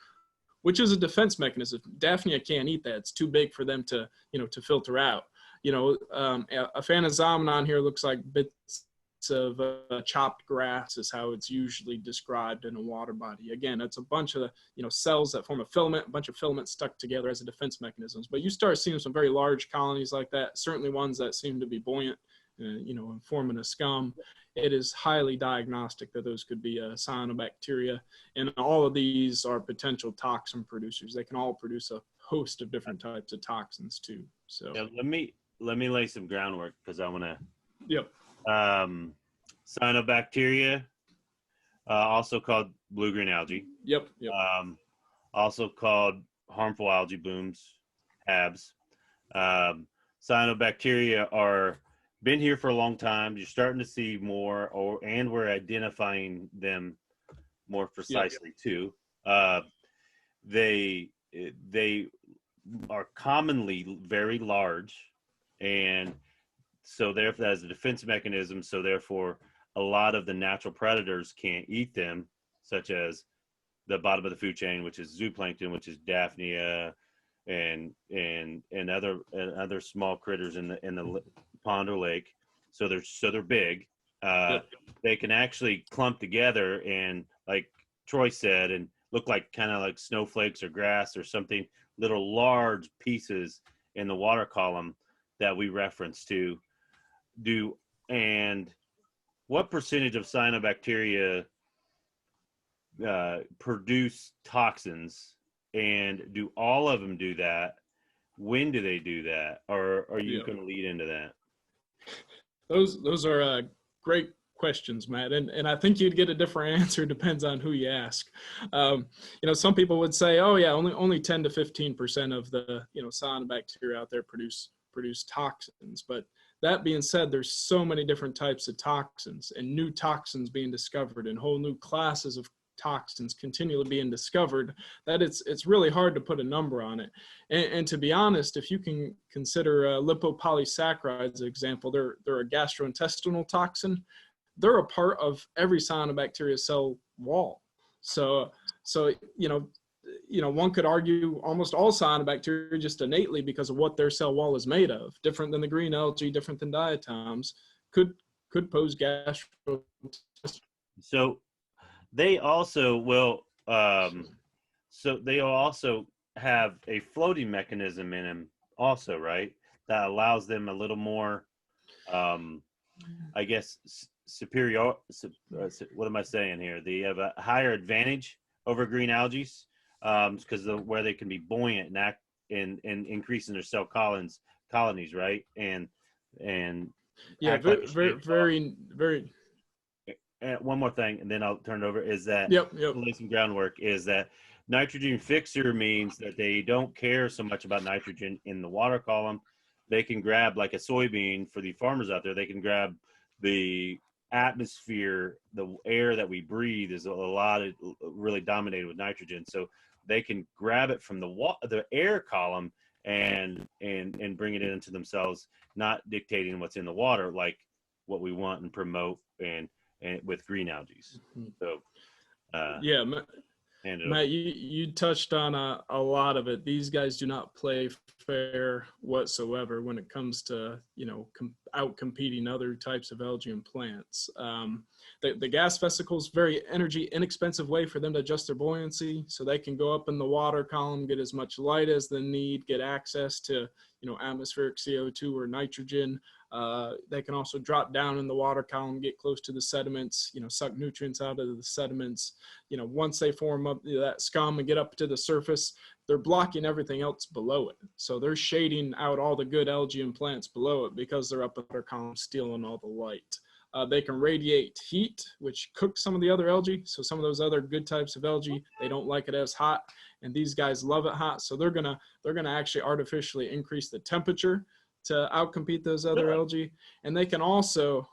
which is a defense mechanism. Daphnia can't eat that. It's too big for them to, to filter out. A Phanezomenon here looks like bits of chopped grass is how it's usually described in a water body. Again, it's a bunch of, cells that form a filament, a bunch of filaments stuck together as a defense mechanisms. But you start seeing some very large colonies like that, certainly ones that seem to be buoyant, and forming a scum. It is highly diagnostic that those could be cyanobacteria. And all of these are potential toxin producers. They can all produce a host of different types of toxins too. So let me lay some groundwork, because I want to. Yep. Cyanobacteria, also called blue-green algae. Yep. Also called harmful algae blooms, HABs. Cyanobacteria are been here for a long time. You're starting to see more, and we're identifying them more precisely too. They are commonly very large, and so therefore as a defense mechanism, so therefore a lot of the natural predators can't eat them, such as the bottom of the food chain, which is zooplankton, which is Daphnia and other small critters in the pond or lake. So they're big. They can actually clump together and, like Troy said, and look like kind of like snowflakes or grass or something, little large pieces in the water column that we reference to do. And what percentage of cyanobacteria produce toxins, and do all of them do that? When do they do that? Or are you going to lead into that? Those are great questions, Matt, and I think you'd get a different answer. Depends on who you ask. Some people would say, oh yeah, only 10 to 15% of the cyanobacteria out there produce toxins. But that being said, there's so many different types of toxins, and new toxins being discovered, and whole new classes of toxins continually being discovered, that it's really hard to put a number on it. And to be honest, if you can consider lipopolysaccharides, an example, they're a gastrointestinal toxin. They're a part of every cyanobacteria cell wall. So one could argue almost all cyanobacteria just innately, because of what their cell wall is made of, different than the green algae, different than diatoms, could pose gastrointestinal. So they also will, so they also have a floating mechanism in them also, right? That allows them a little more, I guess, superior, what am I saying here? They have a higher advantage over green algae because where they can be buoyant and act and increasing their cell colonies, right? And yeah, very. One more thing, and then I'll turn it over, is that lay some groundwork, is that nitrogen fixer means that they don't care so much about nitrogen in the water column. They can grab, like a soybean for the farmers out there, they can grab the atmosphere, the air that we breathe is really dominated with nitrogen. So they can grab it from the air column and bring it into themselves, not dictating what's in the water, like what we want and promote and with green algae. So Matt, you touched on a lot of it. These guys do not play fair whatsoever when it comes to out competing other types of algae and plants. The gas vesicles, very energy inexpensive way for them to adjust their buoyancy, so they can go up in the water column, get as much light as they need, get access to atmospheric CO2 or nitrogen. They can also drop down in the water column, get close to the sediments, suck nutrients out of the sediments. Once they form up that scum and get up to the surface, they're blocking everything else below it. So they're shading out all the good algae and plants below it because they're up in the water column stealing all the light. They can radiate heat, which cooks some of the other algae. So some of those other good types of algae, they don't like it as hot, and these guys love it hot. So they're gonna actually artificially increase the temperature to outcompete those other algae. And they can also,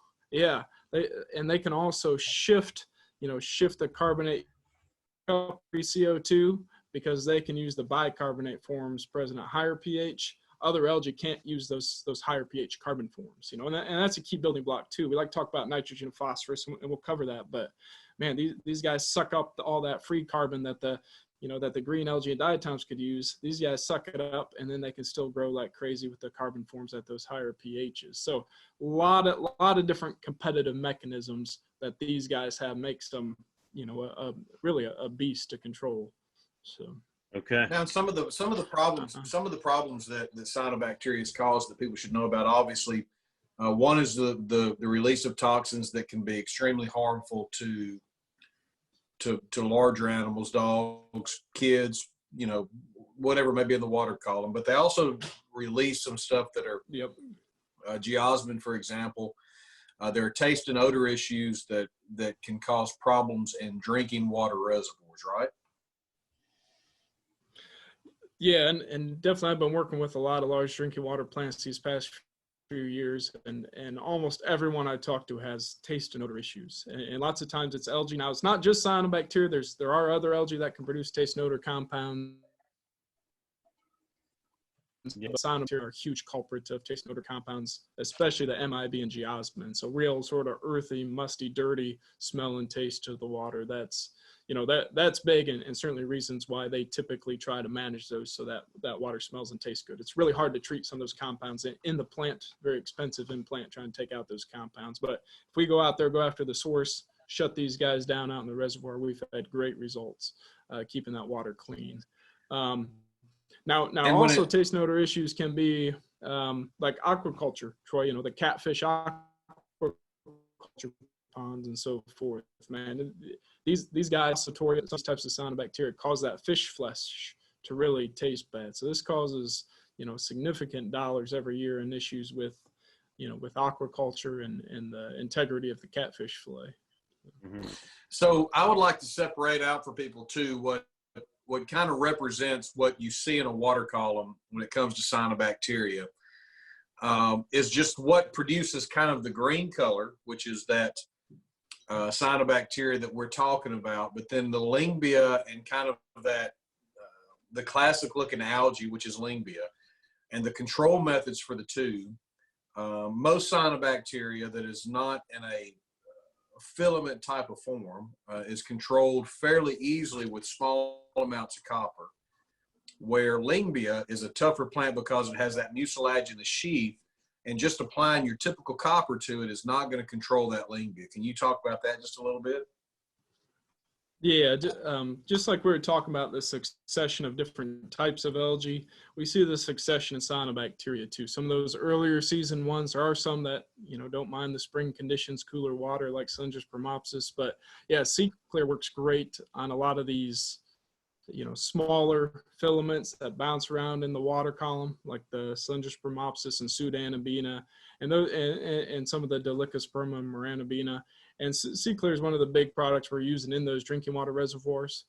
shift the carbonate CO2, because they can use the bicarbonate forms present at higher pH. Other algae can't use those higher pH carbon forms, and that's a key building block too. We like to talk about nitrogen and phosphorus, and we'll cover that. But man, these guys suck up all that free carbon that the green algae and diatoms could use. These guys suck it up, and then they can still grow like crazy with the carbon forms at those higher pHs. So a lot of different competitive mechanisms that these guys have makes them, really a beast to control. So. Okay. Now, some of the problems that cyanobacteria has caused that people should know about, obviously, one is the release of toxins that can be extremely harmful to larger animals, dogs, kids, whatever may be in the water column. But they also release some stuff that are geosmin, for example, There are taste and odor issues that can cause problems in drinking water reservoirs, right? Yeah, and definitely I've been working with a lot of large drinking water plants these past few years, and almost everyone I talk to has taste and odor issues. And lots of times it's algae. Now, it's not just cyanobacteria. There are other algae that can produce taste and odor compounds. Yeah. But cyanobacteria are a huge culprit of taste and odor compounds, especially the MIB and geosmin. So real sort of earthy, musty, dirty smell and taste to the water. That's big, and certainly reasons why they typically try to manage those so that water smells and tastes good. It's really hard to treat some of those compounds in the plant, very expensive in plant, trying to take out those compounds. But if we go out there, go after the source, shut these guys down out in the reservoir, we've had great results keeping that water clean. Now also taste and odor issues can be like aquaculture, Troy, the catfish aquaculture ponds and so forth, man. These guys, Sartorius, these types of cyanobacteria cause that fish flesh to really taste bad. So this causes, significant dollars every year in issues with aquaculture and the integrity of the catfish fillet. Mm-hmm. So I would like to separate out for people too what kind of represents what you see in a water column when it comes to cyanobacteria is just what produces kind of the green color, which is that cyanobacteria that we're talking about, but then the Lyngbia and kind of that the classic looking algae, which is Lyngbia, and the control methods for the two. Most cyanobacteria that is not in a filament type of form is controlled fairly easily with small amounts of copper, where Lyngbia is a tougher plant because it has that mucilaginous sheath, and just applying your typical copper to it is not going to control that Lyngbia. Can you talk about that just a little bit? Yeah, just like we were talking about the succession of different types of algae, we see the succession in cyanobacteria too. Some of those earlier season ones, there are some that, don't mind the spring conditions, cooler water like Cylindrus bromopsis. But yeah, Sea Clear works great on a lot of these, smaller filaments that bounce around in the water column, like the Cylindrus bromopsis and Pseudanabina, and some of the Delicosperma and Maranabina. And Sea Clear is one of the big products we're using in those drinking water reservoirs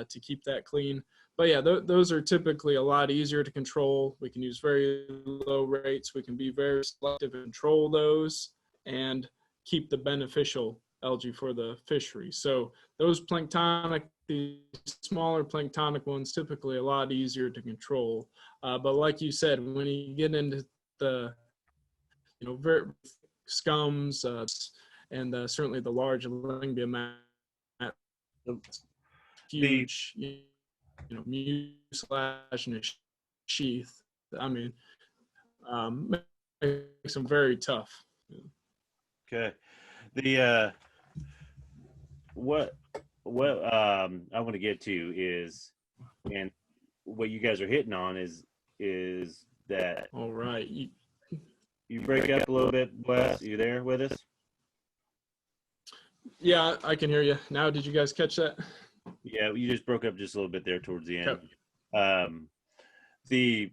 to keep that clean. But yeah, those are typically a lot easier to control. We can use very low rates. We can be very selective and control those and keep the beneficial algae for the fishery. So those planktonic, the smaller planktonic ones, typically a lot easier to control. But like you said, when you get into the, very scums, and certainly the large Lyngbia mat, huge, mucilaginous sheath. I mean, makes them very tough. Okay. The what I want to get to is, and what you guys are hitting on is that. All right. You break up a little bit, Wes. Are you there with us? Yeah, I can hear you now. Did you guys catch that? Yeah, you just broke up just a little bit there towards the end. Okay.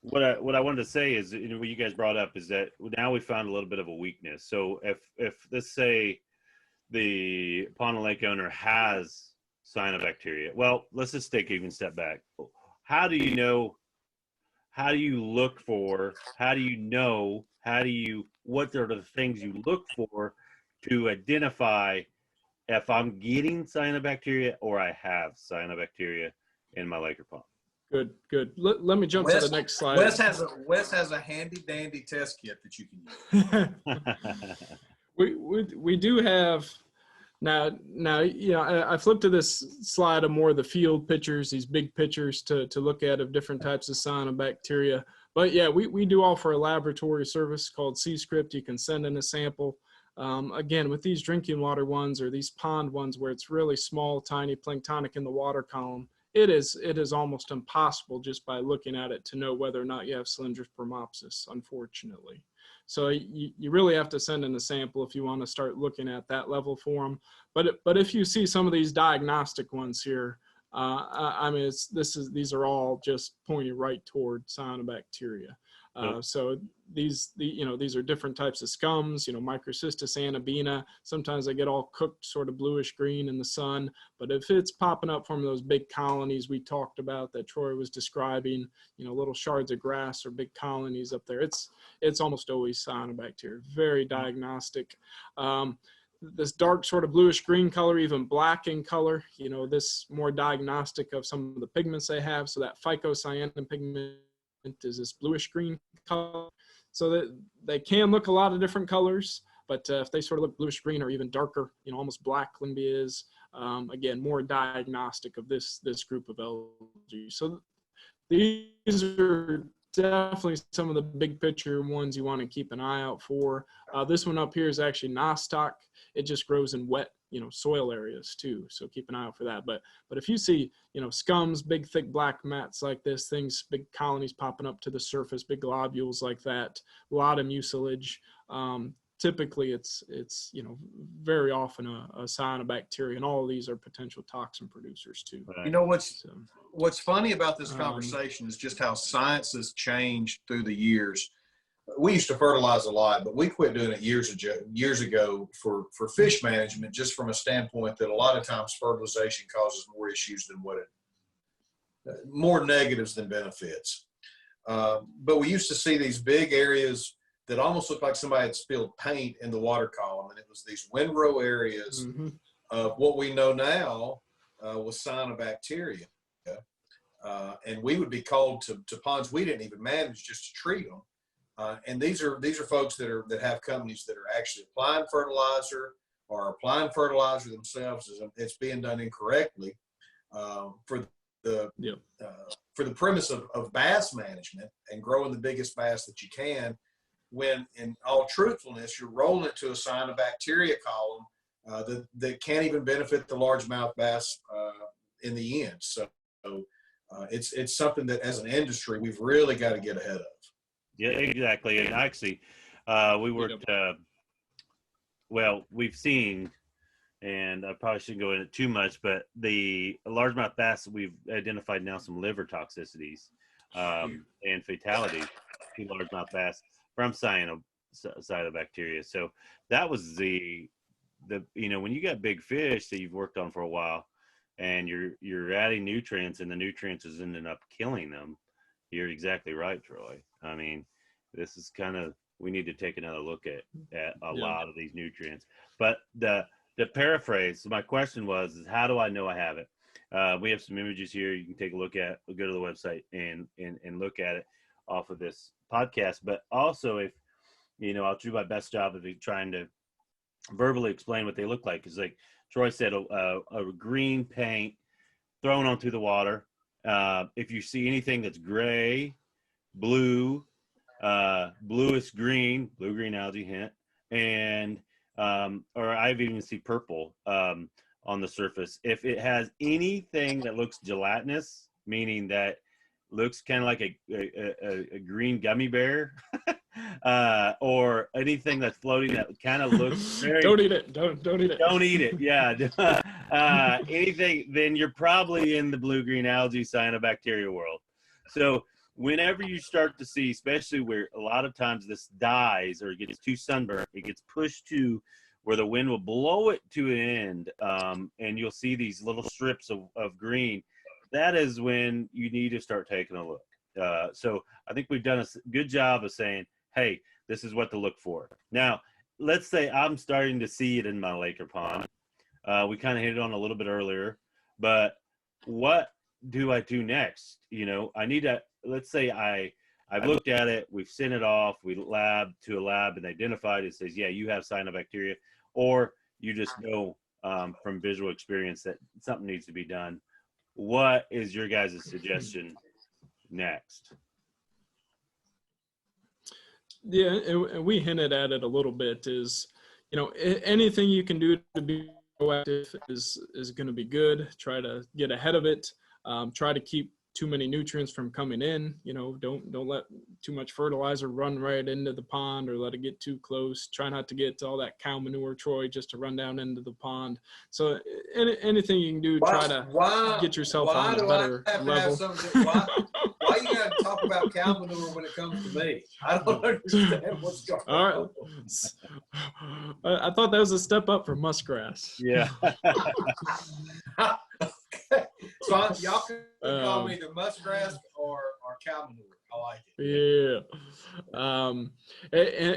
What I wanted to say is, what you guys brought up is that now we found a little bit of a weakness. So if let's say the pond and lake owner has cyanobacteria, well, let's just take even a step back. How do you know? How do you look for? How do you know? What are the things you look for to identify if I'm getting cyanobacteria or I have cyanobacteria in my lake or pond? Good. Let me jump to the next slide. Wes has a handy dandy test kit that you can use. we do have now. I flipped to this slide of more of the field pictures, these big pictures to look at of different types of cyanobacteria. But yeah, we do offer a laboratory service called C-Script. You can send in a sample. Again, with these drinking water ones or these pond ones where it's really small, tiny planktonic in the water column, it is almost impossible just by looking at it to know whether or not you have Cylindrus bromopsis, unfortunately. So you really have to send in a sample if you want to start looking at that level for them. But if you see some of these diagnostic ones here, I mean, these are all just pointing right toward cyanobacteria. So these are different types of scums, Microcystis anabina. Sometimes they get all cooked sort of bluish green in the sun, but if it's popping up from those big colonies we talked about that Troy was describing, little shards of grass or big colonies up there, it's almost always cyanobacteria, very diagnostic. This dark sort of bluish green color, even black in color, this more diagnostic of some of the pigments they have. So that phycocyanin pigment is this bluish green color. So that they can look a lot of different colors, but if they sort of look bluish green or even darker, almost black Limbia is, again, more diagnostic of this group of algae. So these are definitely some of the big picture ones you want to keep an eye out for. This one up here is actually nostoc. It just grows in wet, soil areas too. So keep an eye out for that. But if you see, scums, big thick black mats like this, things, big colonies popping up to the surface, big globules like that, a lot of mucilage. Typically it's very often a cyanobacteria, and all of these are potential toxin producers too. What's funny about this conversation is just how science has changed through the years. We used to fertilize a lot, but we quit doing it years ago for fish management, just from a standpoint that a lot of times fertilization causes more issues than more negatives than benefits. But we used to see these big areas that almost looked like somebody had spilled paint in the water column, and it was these windrow areas of what we know now was cyanobacteria. And we would be called to ponds we didn't even manage just to treat them. And these are folks that have companies that are actually applying fertilizer or applying fertilizer themselves. It's being done incorrectly for the premise of bass management and growing the biggest bass that you can. When in all truthfulness, you're rolling it to a cyanobacteria column that can't even benefit the largemouth bass in the end. So it's something that as an industry, we've really got to get ahead of. Yeah, exactly. And actually, we worked, we've seen, and I probably shouldn't go into it too much, but the largemouth bass, we've identified now some liver toxicities and fatalities to largemouth bass from cyanobacteria. So that was the when you got big fish that you've worked on for a while and you're adding nutrients and the nutrients is ending up killing them, you're exactly right, Troy. I mean, this is we need to take another look at a lot of these nutrients. But the paraphrase, so my question is how do I know I have it? We have some images here you can take a look at. Go to the website and look at it off of this podcast. But also, if I'll do my best job of trying to verbally explain what they look like. Because like Troy said, a green paint thrown onto the water. If you see anything that's gray, blue, bluish green, blue-green algae, hint, and or I've even seen purple on the surface. If it has anything that looks gelatinous, meaning that looks kind of like a green gummy bear, or anything that's floating that kind of looks very... Don't eat it. Don't eat it. Don't eat it. Yeah. Anything, then you're probably in the blue-green algae cyanobacteria world. So whenever you start to see, especially where a lot of times this dies or it gets too sunburned, it gets pushed to where the wind will blow it to an end, and you'll see these little strips of green. That is when you need to start taking a look. So I think we've done a good job of saying, hey, this is what to look for. Now, let's say I'm starting to see it in my lake or pond. We kind of hit it on a little bit earlier, but what do I do next? I need to, let's say I've looked at it, we've sent it off, we lab to a lab and identified it, says, yeah, you have cyanobacteria, or you just know from visual experience that something needs to be done. What is your guys' suggestion next? Yeah, and we hinted at it a little bit, is anything you can do to be proactive is going to be good. Try to get ahead of it. Try to keep too many nutrients from coming in. Don't let too much fertilizer run right into the pond or let it get too close. Try not to get all that cow manure, Troy, just to run down into the pond. So anything you can do, try to get yourself on a better level. Why you got to talk about cow manure when it comes to me? I don't understand what's going on. All right. I thought that was a step up for muskgrass. Yeah. Okay. So y'all can call me either muskgrass or cow manure. I like it. Yeah.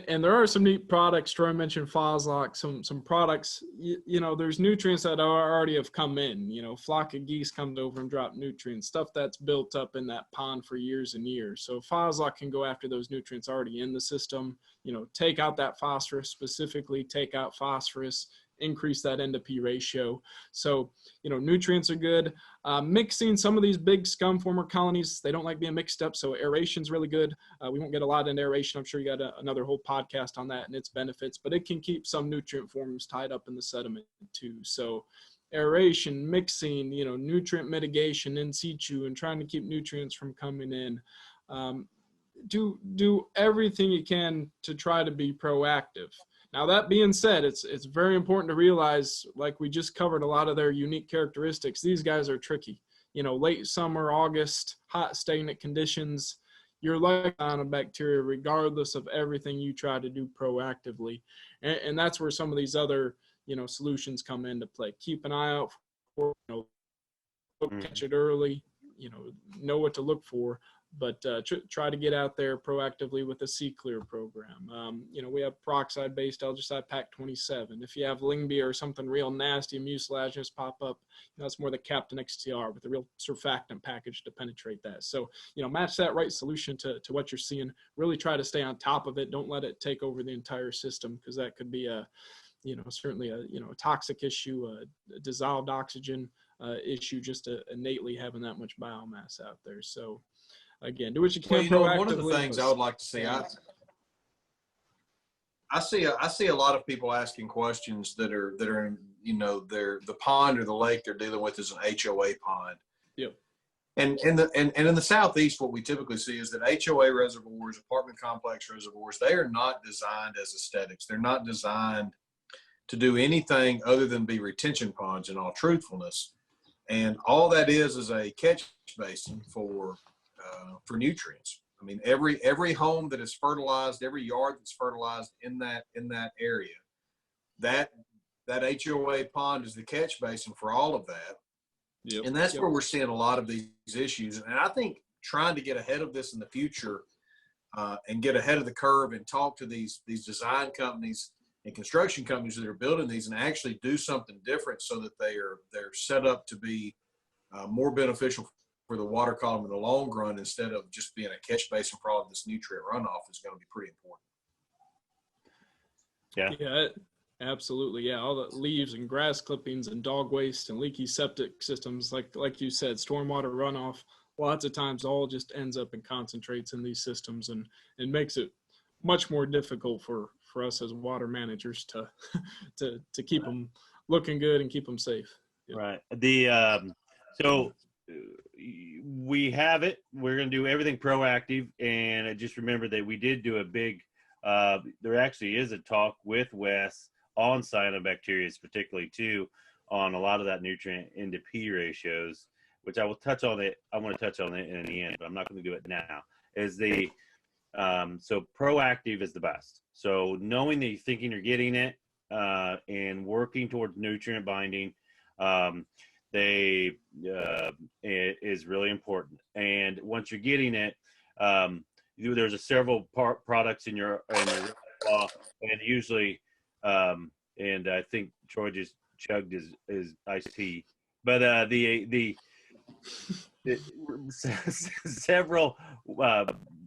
And there are some neat products. Troy mentioned Foslock, some products, there's nutrients that already have come in. Flock of geese comes over and drop nutrients, stuff that's built up in that pond for years and years. So Foslock can go after those nutrients already in the system, take out that phosphorus, specifically take out phosphorus, increase that N to P ratio. So, nutrients are good. Mixing some of these big scum former colonies, they don't like being mixed up. So aeration is really good. We won't get a lot into aeration. I'm sure you got another whole podcast on that and its benefits, but it can keep some nutrient forms tied up in the sediment too. So aeration, mixing, nutrient mitigation in situ and trying to keep nutrients from coming in. Do everything you can to try to be proactive. Now, that being said, it's very important to realize, like we just covered a lot of their unique characteristics, these guys are tricky. Late summer, August, hot stagnant conditions, you're likely on a bacteria regardless of everything you try to do proactively. And that's where some of these other, solutions come into play. Keep an eye out for, catch it early, know what to look for. But try to get out there proactively with the C-Clear program. We have peroxide-based algicide Pack 27. If you have Lingby or something real nasty, mucilaginous pop up, that's more the Captain XTR with a real surfactant package to penetrate that. So, match that right solution to what you're seeing. Really try to stay on top of it. Don't let it take over the entire system, because that could be certainly a toxic issue, a dissolved oxygen issue, just innately having that much biomass out there. So, again, do what you can proactively. One of the things I would like to see, I see a lot of people asking questions that are in, the pond or the lake they're dealing with is an HOA pond. Yep. And in the Southeast, what we typically see is that HOA reservoirs, apartment complex reservoirs, they are not designed as aesthetics. They're not designed to do anything other than be retention ponds, in all truthfulness. And all that is a catch basin for nutrients. I mean, every home that is fertilized, every yard that's fertilized in that area, that HOA pond is the catch basin for all of that. Yep. And that's where we're seeing a lot of these issues. And I think trying to get ahead of this in the future and get ahead of the curve and talk to these design companies and construction companies that are building these and actually do something different so that they're set up to be more beneficial for the water column in the long run, instead of just being a catch basin for all of this nutrient runoff, is going to be pretty important. Yeah, absolutely. Yeah, all the leaves and grass clippings and dog waste and leaky septic systems, like you said, stormwater runoff, lots of times all just ends up and concentrates in these systems and makes it much more difficult for us as water managers to keep them looking good and keep them safe. Yep. Right. So we have it. We're going to do everything proactive. And I just remember that we did do a big, there actually is a talk with Wes on cyanobacteria, particularly too, on a lot of that nutrient into P ratios, which I will touch on it. I want to touch on it in the end, but I'm not going to do it now. So proactive is the best. So knowing that you're thinking you're getting it and working towards nutrient binding, it is really important. And once you're getting it, there's several products in your and usually, and I think Troy just chugged his iced tea, but the several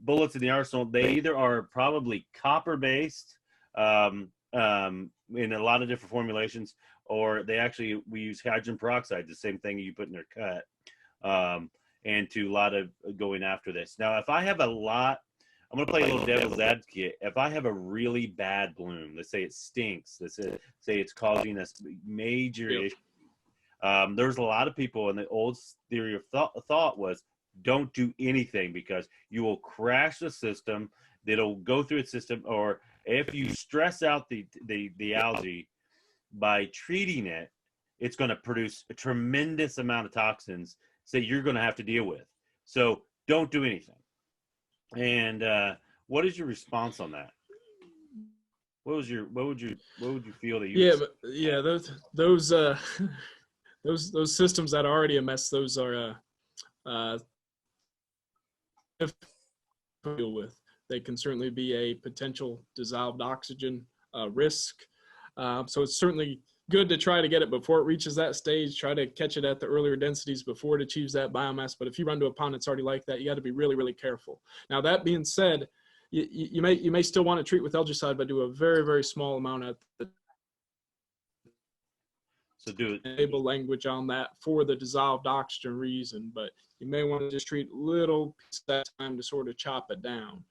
bullets in the arsenal, they either are probably copper based in a lot of different formulations, or we use hydrogen peroxide, the same thing you put in their cut, and to a lot of going after this. Now, if I have a lot, I'm going to play a little devil's advocate. If I have a really bad bloom, let's say it stinks, say it's causing us major issue. There's a lot of people, and the old theory of thought was don't do anything, because you will crash the system. It'll go through its system. Or if you stress out the algae by treating it, it's going to produce a tremendous amount of toxins that you're going to have to deal with. So don't do anything. And what is your response on that? What would you feel that you? Those systems that are already a mess, those are to deal with. They can certainly be a potential dissolved oxygen risk. So it's certainly good to try to get it before it reaches that stage, try to catch it at the earlier densities before it achieves that biomass. But if you run to a pond that's already like that, you got to be really, really careful. Now, that being said, you may still want to treat with algicide, but do a very, very small amount at the enable language on that for the dissolved oxygen reason. But you may want to just treat little pieces at a time to sort of chop it down.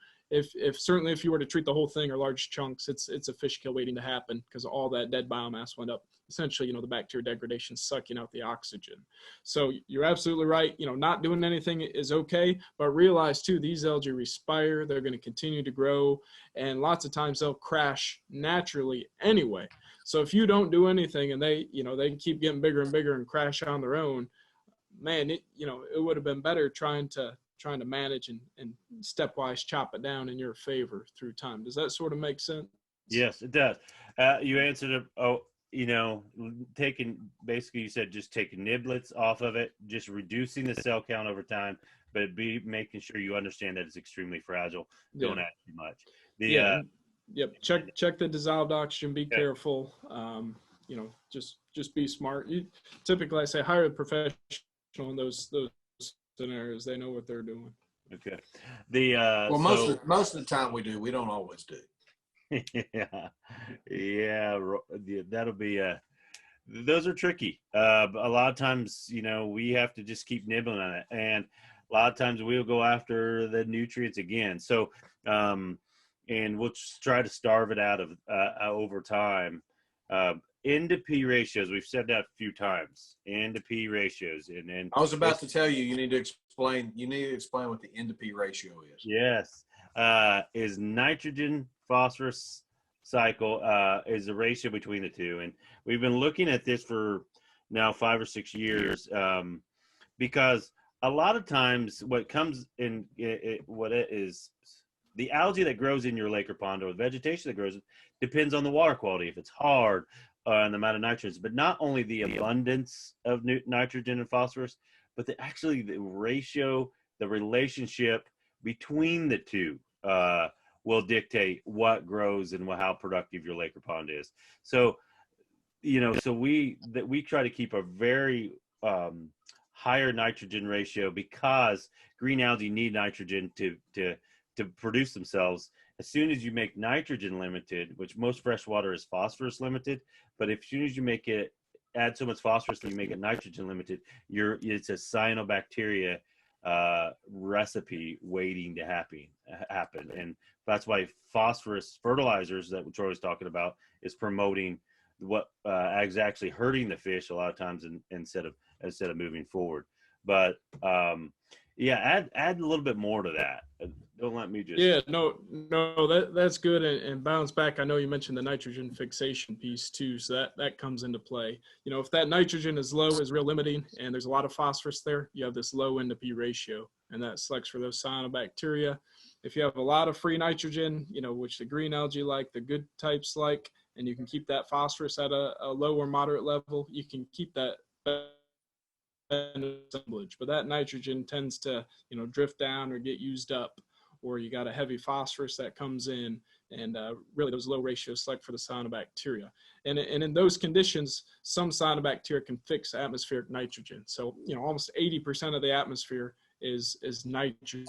Certainly if you were to treat the whole thing or large chunks, it's a fish kill waiting to happen, because all that dead biomass went up. Essentially, the bacteria degradation sucking out the oxygen. So you're absolutely right. Not doing anything is okay, but realize too, these algae respire. They're going to continue to grow, and lots of times they'll crash naturally anyway. So if you don't do anything and they keep getting bigger and bigger and crash on their own, man, it would have been better trying to manage and stepwise chop it down in your favor through time. Does that sort of make sense? Yes, it does. You answered basically you said just taking niblets off of it, just reducing the cell count over time, but be making sure you understand that it's extremely fragile. Don't add too much. Yep. Check the dissolved oxygen. Be careful. Just be smart. Typically, I say hire a professional in those scenarios. They know what they're doing. Okay. Most of the time we do. We don't always do. yeah. That'll be those are tricky. A lot of times, we have to just keep nibbling on it, and a lot of times we'll go after the nutrients again. So, and we'll just try to starve it out of over time. N to P ratios, we've said that a few times. N to P ratios, and then I was about to tell you need to explain what the N to P ratio is. Yes, is nitrogen phosphorus cycle is the ratio between the two, and we've been looking at this for now 5 or 6 years, because a lot of times what comes in the algae that grows in your lake or pond, or the vegetation that grows, depends on the water quality. If it's hard, and the amount of nitrogen, but not only the abundance of nitrogen and phosphorus, but the ratio, the relationship between the two will dictate what grows and how productive your lake or pond is. So, we try to keep a very higher nitrogen ratio, because green algae need nitrogen to produce themselves. As soon as you make nitrogen limited, which most fresh water is phosphorus limited, but as soon as you add so much phosphorus that you make it nitrogen limited, it's a cyanobacteria recipe waiting to happen. And that's why phosphorus fertilizers that Troy was talking about is promoting what is actually hurting the fish a lot of times instead of moving forward. But add a little bit more to that. Don't let me just. Yeah, no, that's good. And bounce back. I know you mentioned the nitrogen fixation piece too, so that comes into play. If that nitrogen is low, is real limiting, and there's a lot of phosphorus there, you have this low N to P ratio, and that selects for those cyanobacteria. If you have a lot of free nitrogen, which the green algae like, the good types like, and you can keep that phosphorus at a low or moderate level, you can keep that assemblage. But that nitrogen tends to, drift down or get used up, or you got a heavy phosphorus that comes in, and really those low ratios select for the cyanobacteria. And in those conditions, some cyanobacteria can fix atmospheric nitrogen. So, almost 80% of the atmosphere is nitrogen,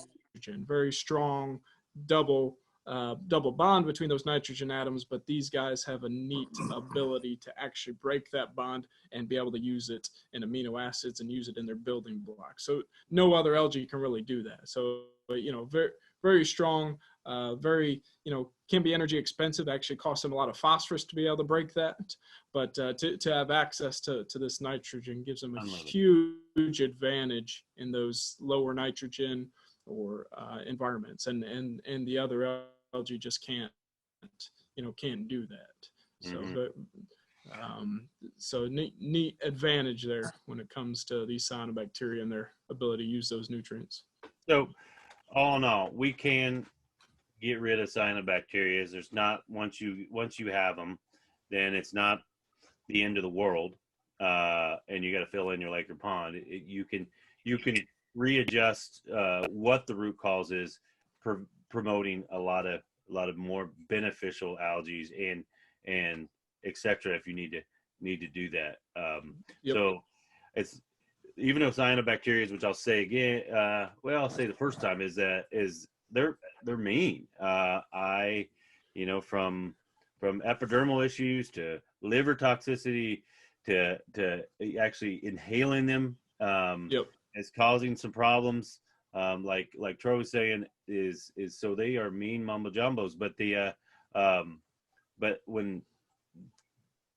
very strong double bond between those nitrogen atoms, but these guys have a neat ability to actually break that bond and be able to use it in amino acids and use it in their building blocks. So no other algae can really do that. So, very, very strong, very, can be energy expensive. Actually costs them a lot of phosphorus to be able to break that. But to have access to this nitrogen gives them a huge advantage in those lower nitrogen or environments. And the other algae just can't do that. So, so neat advantage there when it comes to these cyanobacteria and their ability to use those nutrients. So, all in all, we can get rid of cyanobacteria. There's not once you have them, then it's not the end of the world, and you got to fill in your lake or pond. You can readjust what the root cause is, promoting a lot of more beneficial algae and etc. If you need to do that. So it's, even though cyanobacteria, which I'll say again, I'll say the first time is they're mean. From epidermal issues to liver toxicity to actually inhaling them is causing some problems. Like Troy was saying, is so they are mean mumbo jumbos. But when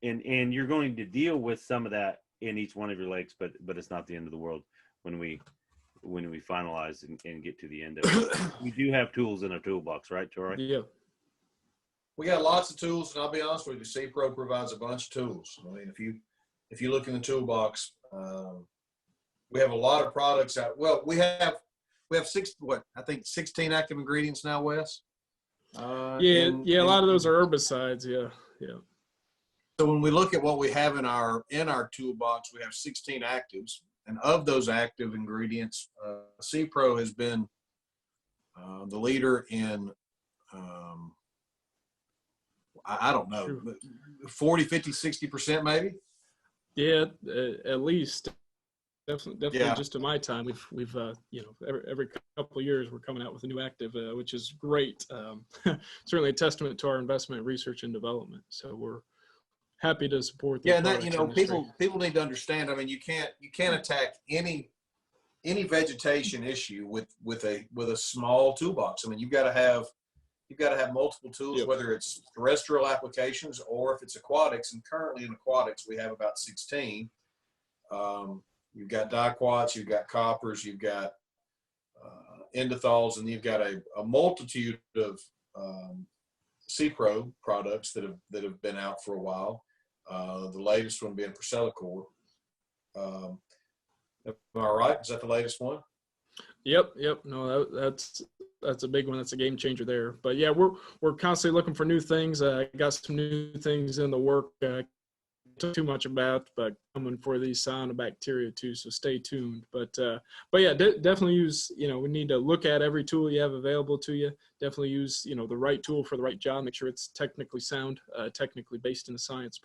and you're going to deal with some of that in each one of your lakes, but it's not the end of the world when we finalize and get to the end of it. We do have tools in our toolbox, right, Troy? Yeah. We got lots of tools, and I'll be honest with you, C-Pro provides a bunch of tools. I mean, if you look in the toolbox, we have a lot of products out. Well, we have 16 active ingredients now, Wes. A lot of those are herbicides. Yeah. So when we look at what we have in our toolbox, we have 16 actives, and of those active ingredients, C-Pro has been the leader in. I don't know, 40, 50, 60% maybe. Yeah, at least. Definitely. Just in my time, we've every couple of years we're coming out with a new active, which is great. Certainly a testament to our investment in research and development. So we're happy to support. Yeah, and that people need to understand. I mean, you can't attack any vegetation issue with a small toolbox. I mean, you've got to have multiple tools, whether it's terrestrial applications or if it's aquatics. And currently in aquatics, we have about 16. You've got diquats, you've got coppers, you've got endothols, and you've got a multitude of C-Pro products that have been out for a while. The latest one being Percelicore. Am I right? Is that the latest one? Yep. No, that's a big one. That's a game changer there. But yeah, we're constantly looking for new things. I got some new things in the work. Too much about, but coming for these cyanobacteria too. So stay tuned. But yeah, definitely use. We need to look at every tool you have available to you. Definitely use the right tool for the right job. Make sure it's technically sound, technically based in the science.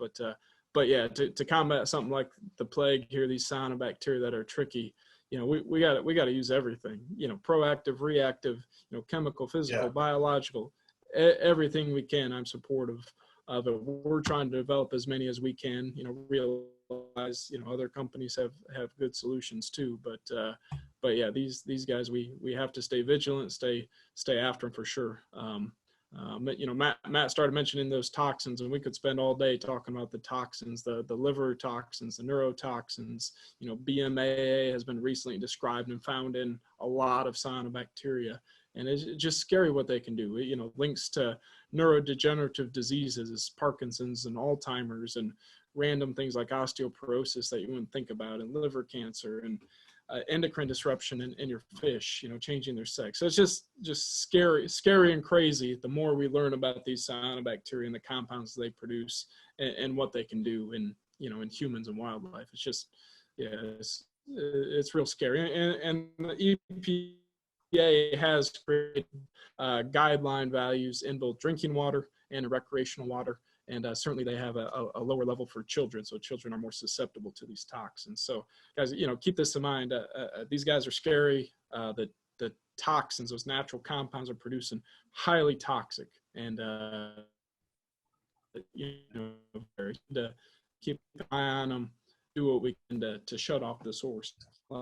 But yeah, to combat something like the plague here, these cyanobacteria that are tricky. We got to use everything. Proactive, reactive. Chemical, physical, biological, everything we can. I'm supportive of it. We're trying to develop as many as we can. Realize other companies have good solutions too. But yeah, these guys we have to stay vigilant, stay after them for sure. Matt started mentioning those toxins, and we could spend all day talking about the toxins, the liver toxins, the neurotoxins. BMAA has been recently described and found in a lot of cyanobacteria, and it's just scary what they can do. Links to neurodegenerative diseases, Parkinson's and Alzheimer's, and random things like osteoporosis that you wouldn't think about, and liver cancer, and endocrine disruption in your fish, changing their sex. So it's just scary and crazy. The more we learn about these cyanobacteria and the compounds they produce and what they can do in humans and wildlife, it's just, it's real scary. And the EPA has created guideline values in both drinking water and recreational water. And certainly they have a lower level for children. So children are more susceptible to these toxins. So guys, keep this in mind. These guys are scary. The toxins, those natural compounds are producing highly toxic. And, to keep an eye on them, do what we can to shut off the source,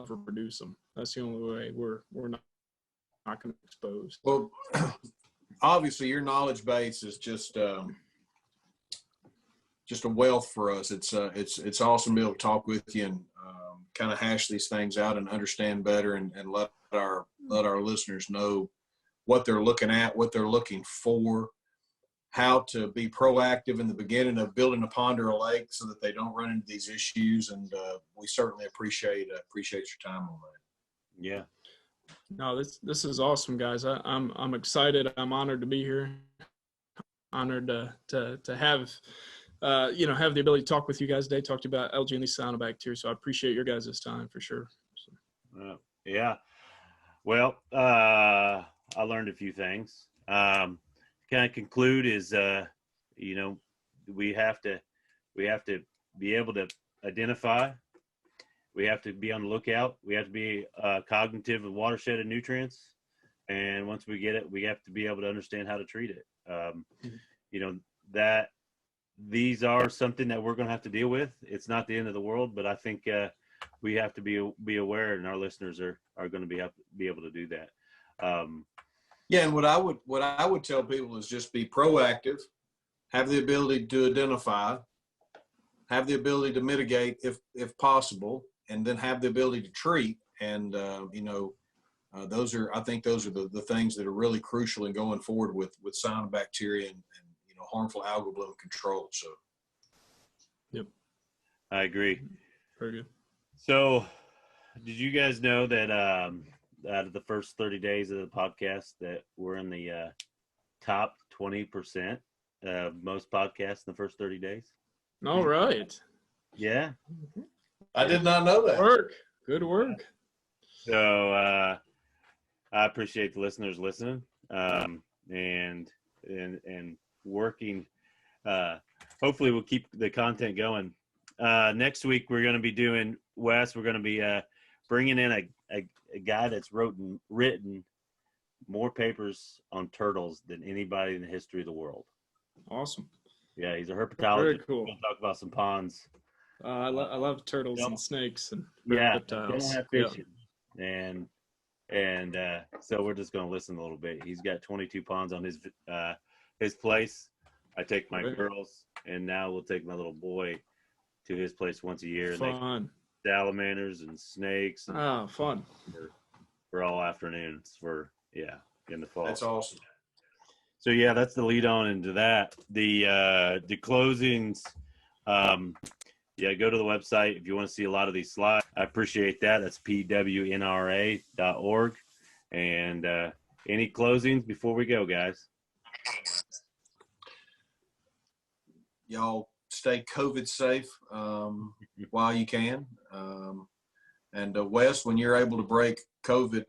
produce them. That's the only way we're not exposed. Well, obviously your knowledge base is just a wealth for us. It's awesome to be able to talk with you and kind of hash these things out and understand better and let our listeners know what they're looking at, what they're looking for, how to be proactive in the beginning of building a pond or a lake so that they don't run into these issues. And we certainly appreciate your time on that. Yeah. No, this is awesome, guys. I'm excited. I'm honored to be here. Honored to have have the ability to talk with you guys today. Talk to you about algae and these cyanobacteria. So I appreciate your guys' time for sure. So. Yeah. Well, I learned a few things. Kind of conclude is we have to be able to identify. We have to be on the lookout. We have to be cognitive of watershed and nutrients. And once we get it, we have to be able to understand how to treat it. That these are something that we're going to have to deal with. It's not the end of the world, but I think we have to be aware, and our listeners are going to be able to do that. Yeah, and what I would tell people is just be proactive, have the ability to identify, have the ability to mitigate if possible, and then have the ability to treat. And those are the things that are really crucial in going forward with cyanobacteria and harmful algal bloom control. So, yep, I agree. Very good. So, did you guys know that out of the first 30 days of the podcast that we're in the top 20% of most podcasts in the first 30 days? All right. Yeah. I did not know that. Good work. So I appreciate the listeners listening and working. Hopefully we'll keep the content going. Next week we're going to be doing, Wes, we're going to be bringing in a guy that's written more papers on turtles than anybody in the history of the world. Awesome. Yeah, he's a herpetologist. Very cool. We're going to talk about some ponds. I love turtles and snakes and reptiles. reptiles. Don't have fishing. And so we're just going to listen a little bit. He's got 22 ponds on his place. I take my girls, and now we'll take my little boy to his place once a year. Fun. And salamanders and snakes. And fun. For all afternoons in the fall. That's awesome. So yeah, that's the lead on into that. The closings. Go to the website if you want to see a lot of these slides. I appreciate that. That's pwnra.org. And any closings before we go, guys? Y'all stay COVID safe while you can. And Wes, when you're able to break COVID,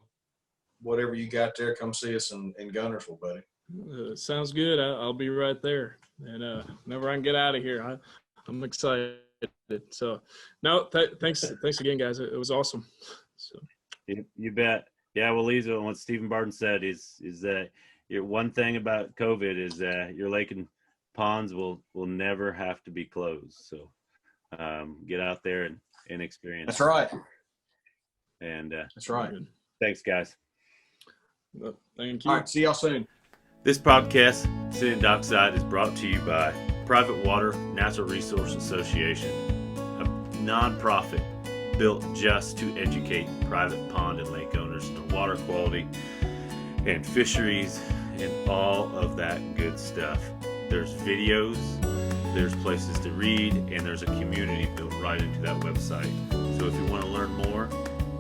whatever you got there, come see us in Gunnersville, buddy. Sounds good. I'll be right there. And whenever I can get out of here, I'm excited. So, no, thanks again, guys. It was awesome. So, you bet. Yeah, well, Lisa, what Stephen Barton said is that your one thing about COVID is that your lake and ponds will never have to be closed. So, get out there and experience. That's right. And that's right. Thanks, guys. Well, thank you. All right, see y'all soon. This podcast, Sitting Dockside, is brought to you by Private Water Natural Resource Association, a nonprofit built just to educate private pond and lake owners on water quality and fisheries and all of that good stuff. There's videos, there's places to read, and there's a community built right into that website. So if you want to learn more,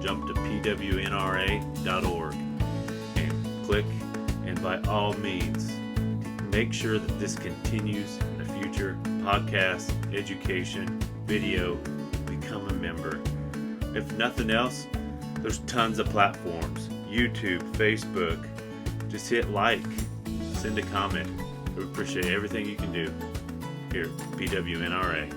jump to pwnra.org and click, and by all means, make sure that this continues in the future. Podcast, education, video, become a member. If nothing else, there's tons of platforms. YouTube, Facebook. Just hit like, send a comment. We appreciate everything you can do here at PWNRA.